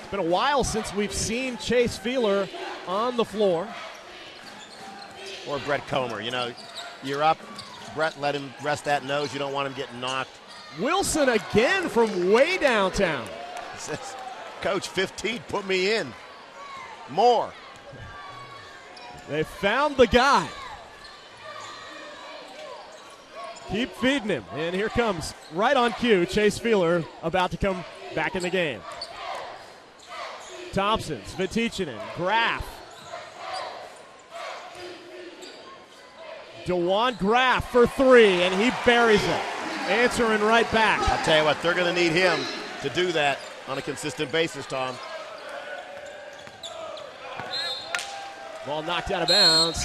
It's been a while since we've seen Chase Feeler on the floor. Or Brett Comer. You know, you're up. Brett, let him rest that nose. You don't want him getting knocked. Wilson again from way downtown. Says, Coach, 15, put me in. More. They found the guy. Keep feeding him. And here comes, right on cue, Chase Feeler about to come back in the game. Thompson, Svetichinin, Graff. DeJuan Graff for three, and he buries it. Answering right back. I'll tell you what, they're going to need him to do that on a consistent basis, Tom. Ball knocked out of bounds,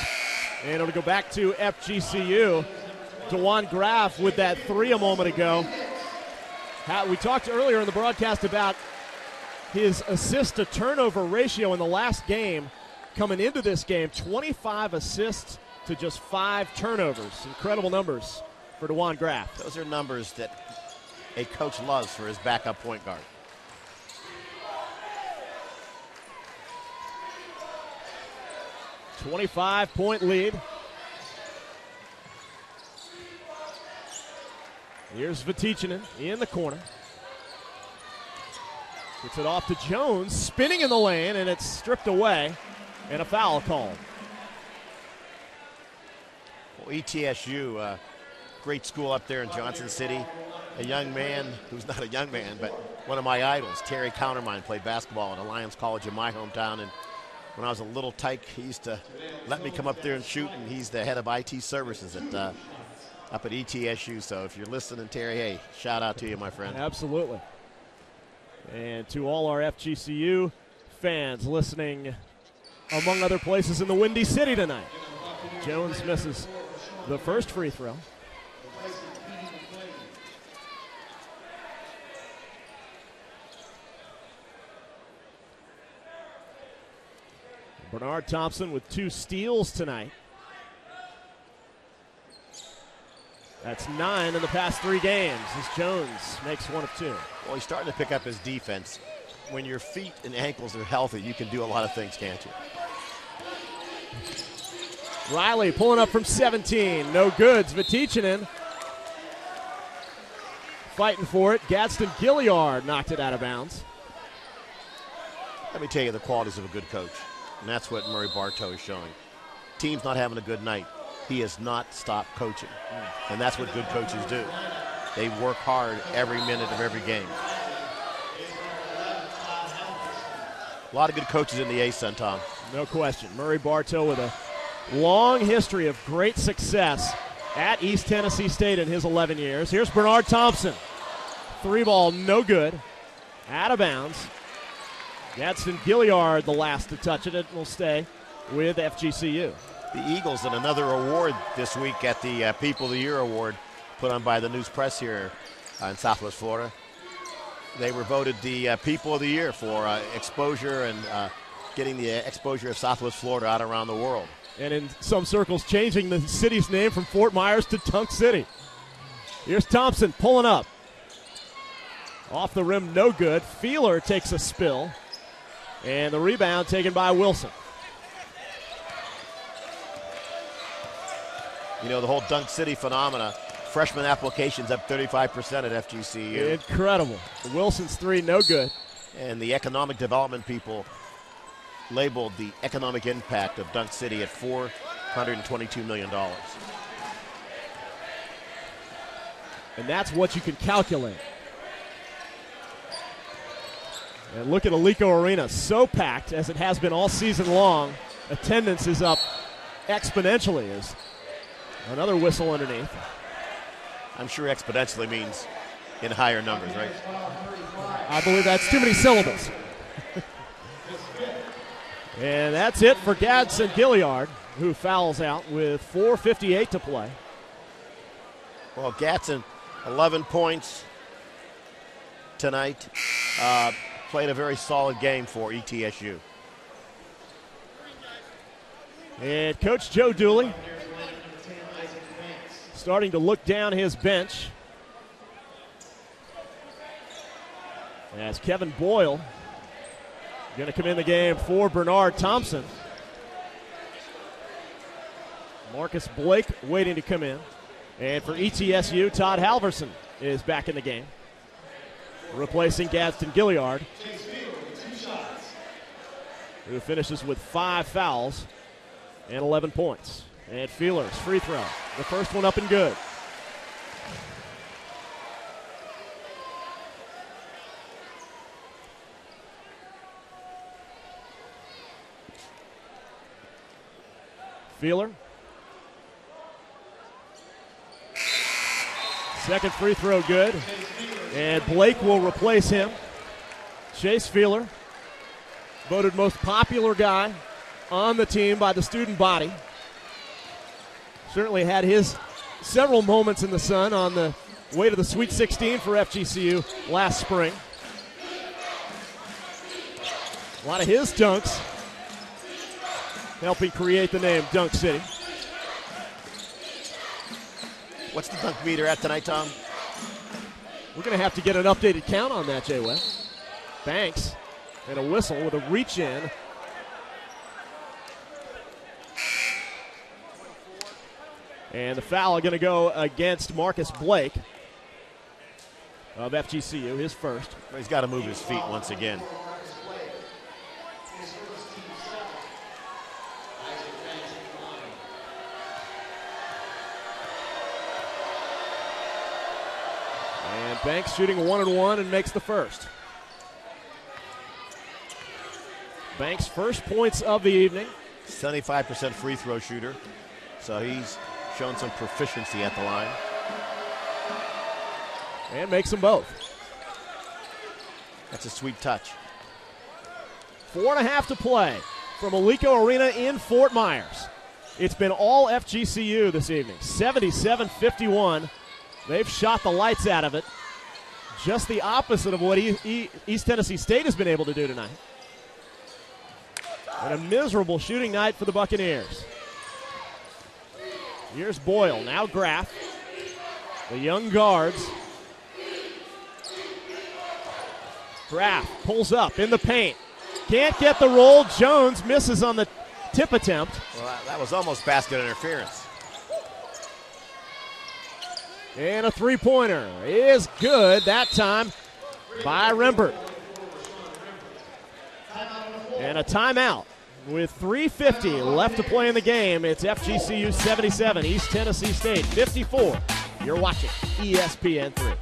and it'll go back to FGCU. DeJuan Graff with that three a moment ago. We talked earlier in the broadcast about his assist-to-turnover ratio in the last game. Coming into this game, 25 assists to just 5 turnovers. Incredible numbers for DeJuan Graff. Those are numbers that a coach loves for his backup point guard. A 25-point lead. Here's Svetichinin in the corner. Gets it off to Jones, spinning in the lane, and it's stripped away, and a foul called. Well, ETSU, great school up there in Johnson City. A young man who's not a young man, but one of my idols, Terry Countermine, played basketball at Alliance College in my hometown. And when I was a little tyke, he used to let me come up there and shoot, and he's the head of IT services up at ETSU. So if you're listening, Terry, hey, shout out to you, my friend. Absolutely. And to all our FGCU fans listening, among other places in the Windy City tonight. Jones misses the first free throw. Bernard Thompson with 2 steals tonight. That's 9 in the past 3 games as Jones makes 1 of 2. Well, he's starting to pick up his defense. When your feet and ankles are healthy, you can do a lot of things, can't you? Riley pulling up from 17. No good. Svetichinin fighting for it. Gadsden Gilliard knocked it out of bounds. Let me tell you the qualities of a good coach, and that's what Murray Bartow is showing. Team's not having a good night. He has not stopped coaching, and that's what good coaches do. They work hard every minute of every game. A lot of good coaches in the ASUN, Tom. No question. Murray Bartow with a long history of great success at East Tennessee State in his 11 years. Here's Bernard Thompson. 3 ball, no good. Out of bounds. Gadsden Gilliard, the last to touch it. It will stay with FGCU. The Eagles in another award this week at the People of the Year Award put on by the News Press here in Southwest Florida. They were voted the People of the Year for exposure and getting the exposure of Southwest Florida out around the world. And in some circles, changing the city's name from Fort Myers to Tunk City. Here's Thompson pulling up. Off the rim, no good. Feeler takes a spill. And the rebound taken by Wilson. You know, the whole Dunk City phenomena, freshman applications up 35% at FGCU. Incredible. Wilson's three, no good. And the economic development people labeled the economic impact of Dunk City at $422 million. And that's what you can calculate. And look at Alico Arena, so packed as it has been all season long. Attendance is up exponentially as another whistle underneath. I'm sure exponentially means in higher numbers, right? I believe that's too many syllables. And that's it for Gadsden Gilliard, who fouls out with 4:58 to play. Well, Gadsden, 11 points tonight. Played a very solid game for ETSU. And Coach Joe Dooley starting to look down his bench as Kevin Boyle going to come in the game for Bernard Thompson. Marcus Blake waiting to come in. And for ETSU, Todd Halverson is back in the game, replacing Gadsden Gilliard, who finishes with 5 fouls and 11 points. And Feeler's free throw, the first one up and good. Feeler. Second free throw good. And Blake will replace him. Chase Feeler, voted most popular guy on the team by the student body. Certainly had his several moments in the sun on the way to the Sweet 16 for FGCU last spring. A lot of his dunks helping create the name Dunk City. What's the dunk meter at tonight, Tom? We're going to have to get an updated count on that, Jay West. Banks and a whistle with a reach in. And the foul going to go against Marcus Blake of FGCU, his first. He's got to move his feet once again. And Banks shooting 1-and-1 and makes the first. Banks' first points of the evening. 75% free throw shooter, so he's shown some proficiency at the line. And makes them both. That's a sweet touch. 4.5 to play from Alico Arena in Fort Myers. It's been all FGCU this evening, 77-51. They've shot the lights out of it. Just the opposite of what East Tennessee State has been able to do tonight. And a miserable shooting night for the Buccaneers. Here's Boyle, now Graff. The young guards. Graff pulls up in the paint. Can't get the roll. Jones misses on the tip attempt. Well, that was almost basket interference. And a three-pointer is good that time by Rembert. And a timeout. With 3:50 left to play in the game, it's FGCU 77, East Tennessee State 54. You're watching ESPN 3.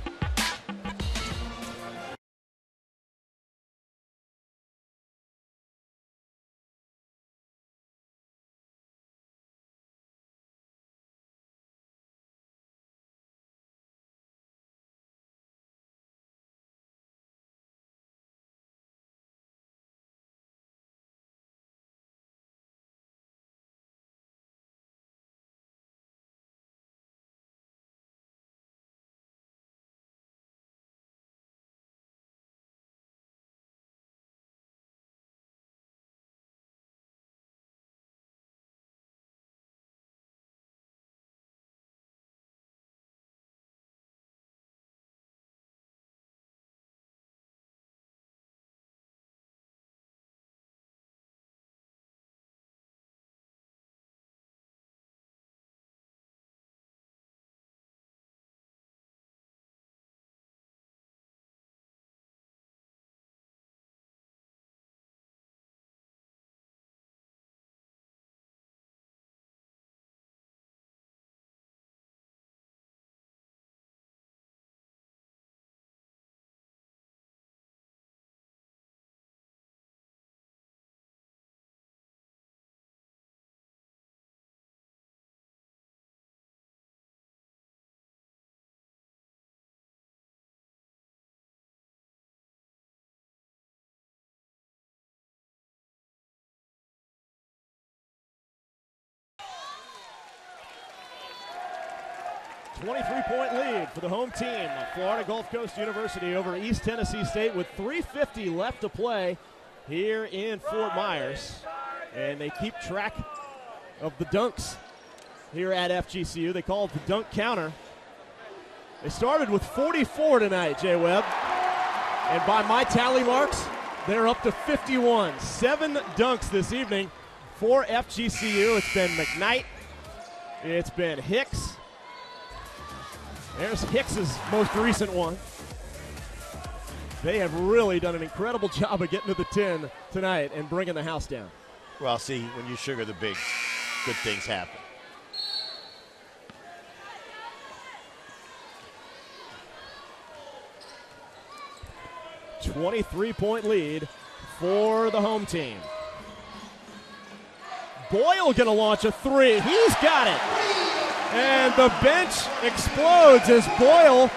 23-point lead for the home team of Florida Gulf Coast University over East Tennessee State with 3:50 left to play here in Fort Myers. And they keep track of the dunks here at FGCU. They call it the dunk counter. They started with 44 tonight, Jay Webb. And by my tally marks, they're up to 51. 7 dunks this evening for FGCU. It's been McKnight. It's been Hicks. There's Hicks's most recent one. They have really done an incredible job of getting to the 10 tonight and bringing the house down. Well, see, when you sugar the bigs, good things happen. A 23-point lead for the home team. Boyle going to launch a three. He's got it. And the bench explodes as Boyle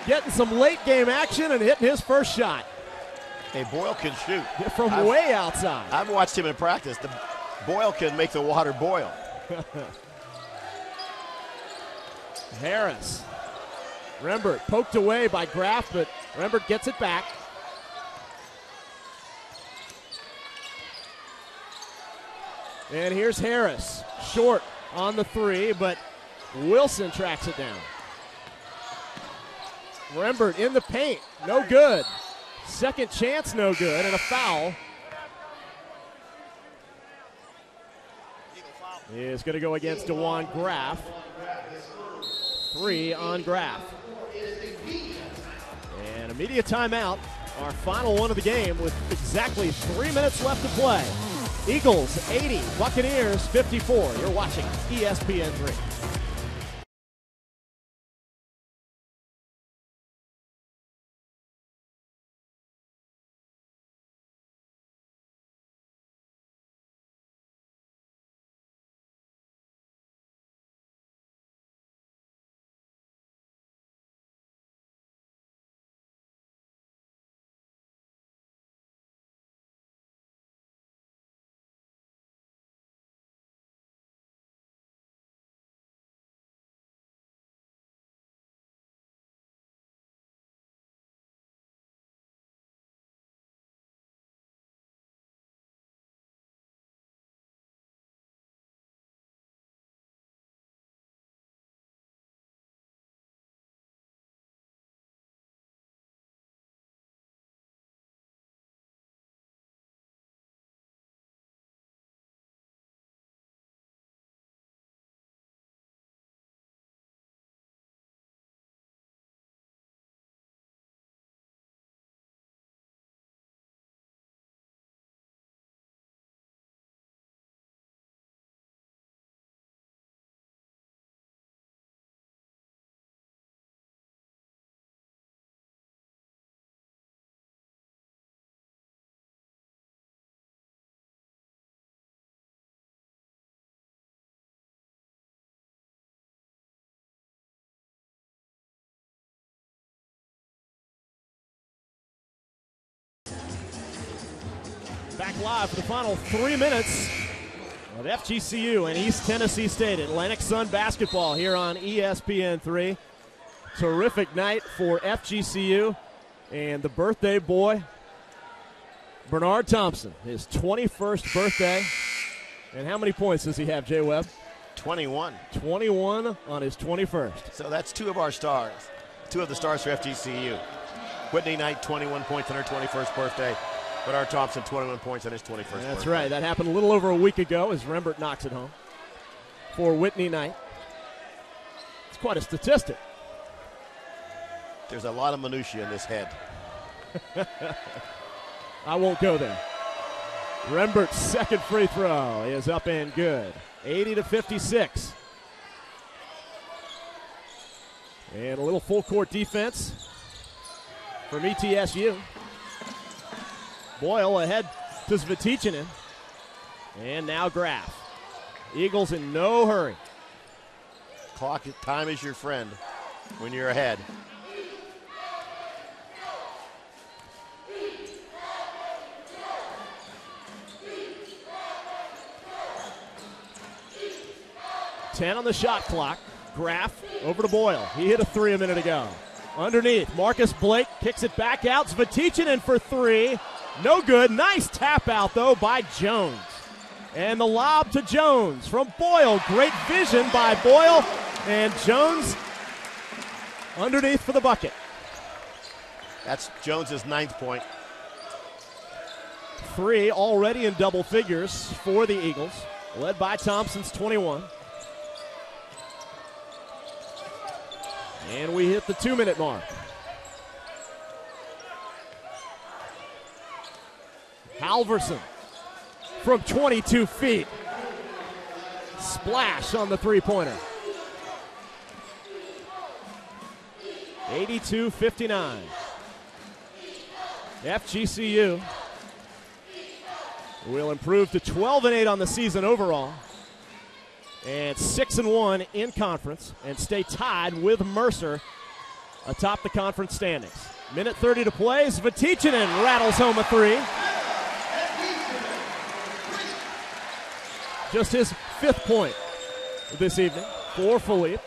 getting some late game action and hitting his first shot. Hey, Boyle can shoot. From way outside. I've watched him in practice. Boyle can make the water boil. Harris. Rembert poked away by Graff, but Rembert gets it back. And here's Harris. Short on the three, but Wilson tracks it down. Rembert in the paint. No good. Second chance, no good, and a foul. Is going to go against DeJuan Graff. 3 on Graff. And a media timeout, our final one of the game with exactly 3 minutes left to play. Eagles 80, Buccaneers 54. You're watching ESPN 3. Back live for the final 3 minutes of FGCU and East Tennessee State. Atlantic Sun basketball here on ESPN3. Terrific night for FGCU and the birthday boy, Bernard Thompson. His 21st birthday. And how many points does he have, Jay Webb? 21. 21 on his 21st. So that's 2 of our stars. 2 of the stars for FGCU. Whitney Knight, 21 points on her 21st birthday. Bernard Thompson, 21 points on his 21st birthday. That's right. That happened a little over a week ago as Rembert knocks it home for Whitney Knight. It's quite a statistic. There's a lot of minutia in this head. I won't go there. Rembert's second free throw is up and good. 80-56. And a little full court defense from ETSU. Boyle ahead to Svetichinin. And now Graff. Eagles in no hurry. Clock time is your friend when you're ahead. $10 on the shot clock. Graff over to Boyle. He hit a three a minute ago. Underneath, Marcus Blake kicks it back out. Svetichinen for three. No good. Nice tap out, though, by Jones. And the lob to Jones from Boyle. Great vision by Boyle. And Jones underneath for the bucket. That's Jones's 9th point. Three already in double figures for the Eagles, led by Thompson's 21. And we hit the 2-minute mark. Halverson from 22 feet. Splash on the three-pointer. 82-59. FGCU will improve to 12-8 on the season overall and 6-1 in conference and stay tied with Mercer atop the conference standings. Minute 30 to play. Svetichinen rattles home a three. Just his 5th point this evening for Philippe.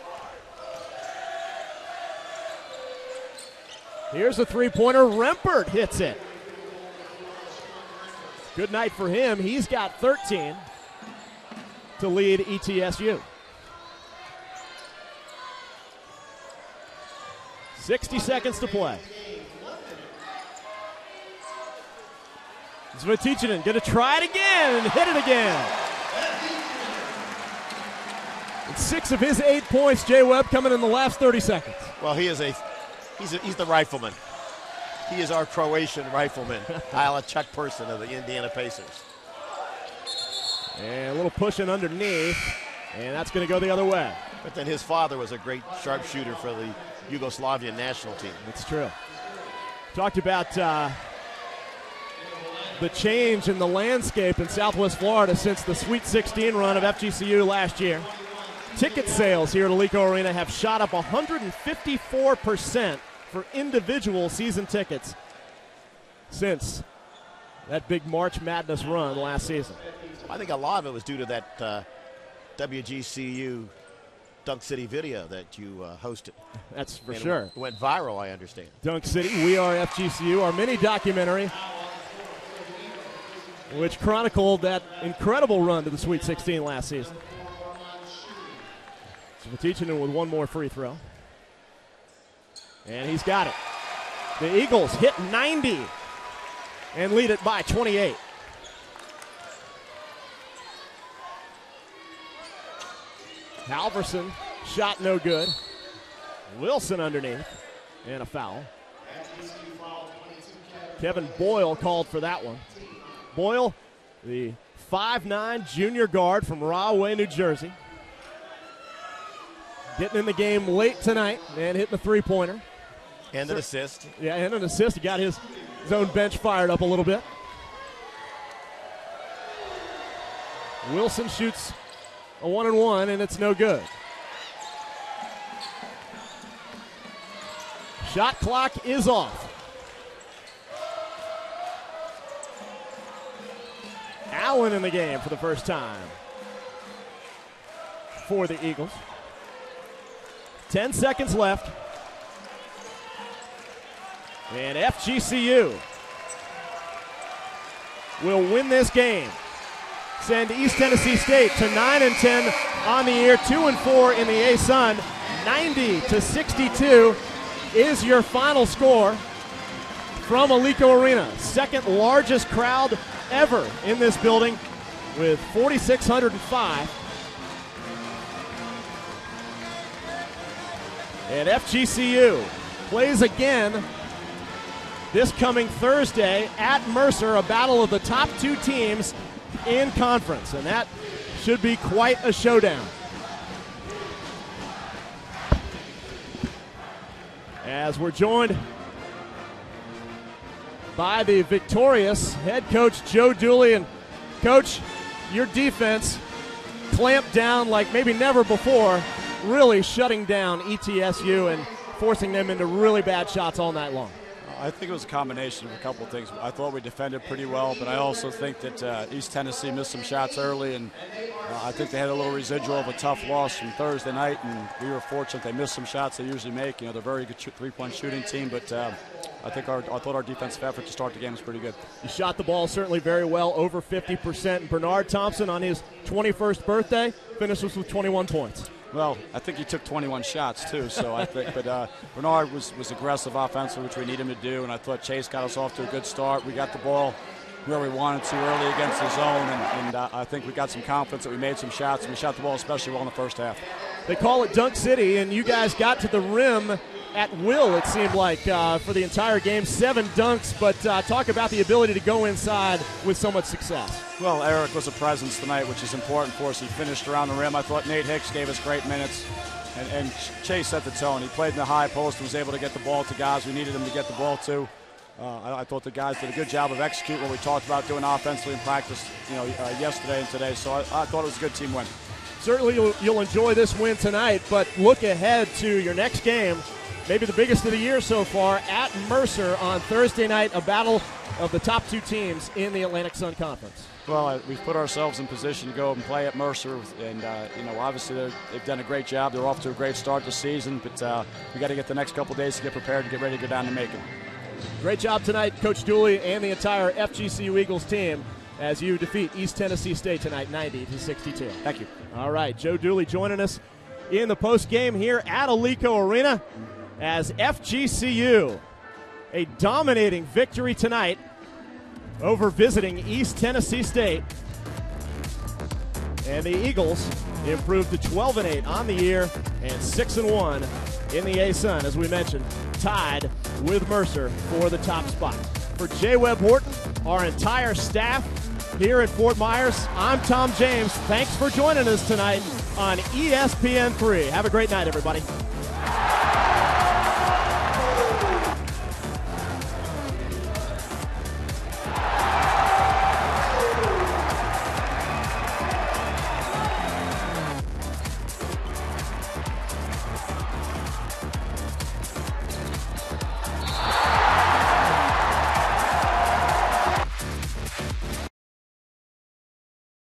Here's a three-pointer. Rempert hits it. Good night for him. He's got 13 to lead ETSU. 60 seconds to play. Svetichinen going to try it again and hit it again. It's 6 of his 8 points, Jay Webb, coming in the last 30 seconds. Well, he's the rifleman. He is our Croatian rifleman, a Chuck Person of the Indiana Pacers. And a little pushing underneath, and that's going to go the other way. But then his father was a great sharpshooter for the Yugoslavian national team. That's true. Talked about the change in the landscape in Southwest Florida since the Sweet 16 run of FGCU last year. Ticket sales here at Alico Arena have shot up 154% for individual season tickets since that big March Madness run last season. I think a lot of it was due to that WGCU Dunk City video that you hosted. That's for and sure. It went viral, I understand. Dunk City, We Are FGCU, our mini documentary, which chronicled that incredible run to the Sweet 16 last season. Svetichinen with one more free throw. And he's got it. The Eagles hit 90 and lead it by 28. Halverson, shot no good. Wilson underneath, and a foul. Kevin Boyle called for that one. Boyle, the 5'9" junior guard from Rahway, New Jersey. Getting in the game late tonight and hitting the three-pointer. And an assist. Yeah, and an assist. He got his own bench fired up a little bit. Wilson shoots a 1-and-1, and it's no good. Shot clock is off. Allen in the game for the first time for the Eagles. 10 seconds left. And FGCU will win this game. Send East Tennessee State to 9-10 on the year, 2-4 in the A-Sun. 90-62 is your final score from Alico Arena. Second largest crowd ever in this building with 4,605. And FGCU plays again this coming Thursday at Mercer, a battle of the top two teams in conference, and that should be quite a showdown. As we're joined by the victorious head coach Joe Dooley. And Coach, your defense clamped down like maybe never before, really shutting down ETSU and forcing them into really bad shots all night long. I think it was a combination of a couple of things. I thought we defended pretty well, but I also think that East Tennessee missed some shots early, and I think they had a little residual of a tough loss from Thursday night, and we were fortunate they missed some shots they usually make. You know, they're a very good three-point shooting team, but I thought our defensive effort to start the game was pretty good. You shot the ball certainly very well, over 50%. Bernard Thompson, on his 21st birthday, finishes with 21 points. Well, I think he took 21 shots too. So I think, but Bernard was aggressive offensively, which we need him to do, and I thought Chase got us off to a good start. We got the ball where we wanted to early against the zone, and I think we got some confidence that we made some shots, and we shot the ball especially well in the first half. They call it Dunk City, and you guys got to the rim at will, it seemed like, for the entire game. 7 dunks, but talk about the ability to go inside with so much success. Well, Eric was a presence tonight, which is important for us. He finished around the rim. I thought Nate Hicks gave us great minutes, and Chase set the tone. He played in the high post and was able to get the ball to guys we needed him to get the ball to. I thought the guys did a good job of executing what we talked about doing offensively in practice, yesterday and today. So I thought it was a good team win. Certainly you'll enjoy this win tonight, but look ahead to your next game, maybe the biggest of the year so far, at Mercer on Thursday night, a battle of the top 2 teams in the Atlantic Sun Conference. Well, we've put ourselves in position to go and play at Mercer, and obviously they've done a great job. They're off to a great start this season, but we got to get the next couple days to get prepared and get ready to go down to Macon. Great job tonight, Coach Dooley and the entire FGCU Eagles team, as you defeat East Tennessee State tonight 90-62. Thank you. All right, Joe Dooley joining us in the post game here at Alico Arena as FGCU, a dominating victory tonight over visiting East Tennessee State. And the Eagles improved to 12-8 on the year and 6-1 in the A-Sun, as we mentioned, tied with Mercer for the top spot. For J. Webb Horton, our entire staff here at Fort Myers, I'm Tom James. Thanks for joining us tonight on ESPN3. Have a great night, everybody.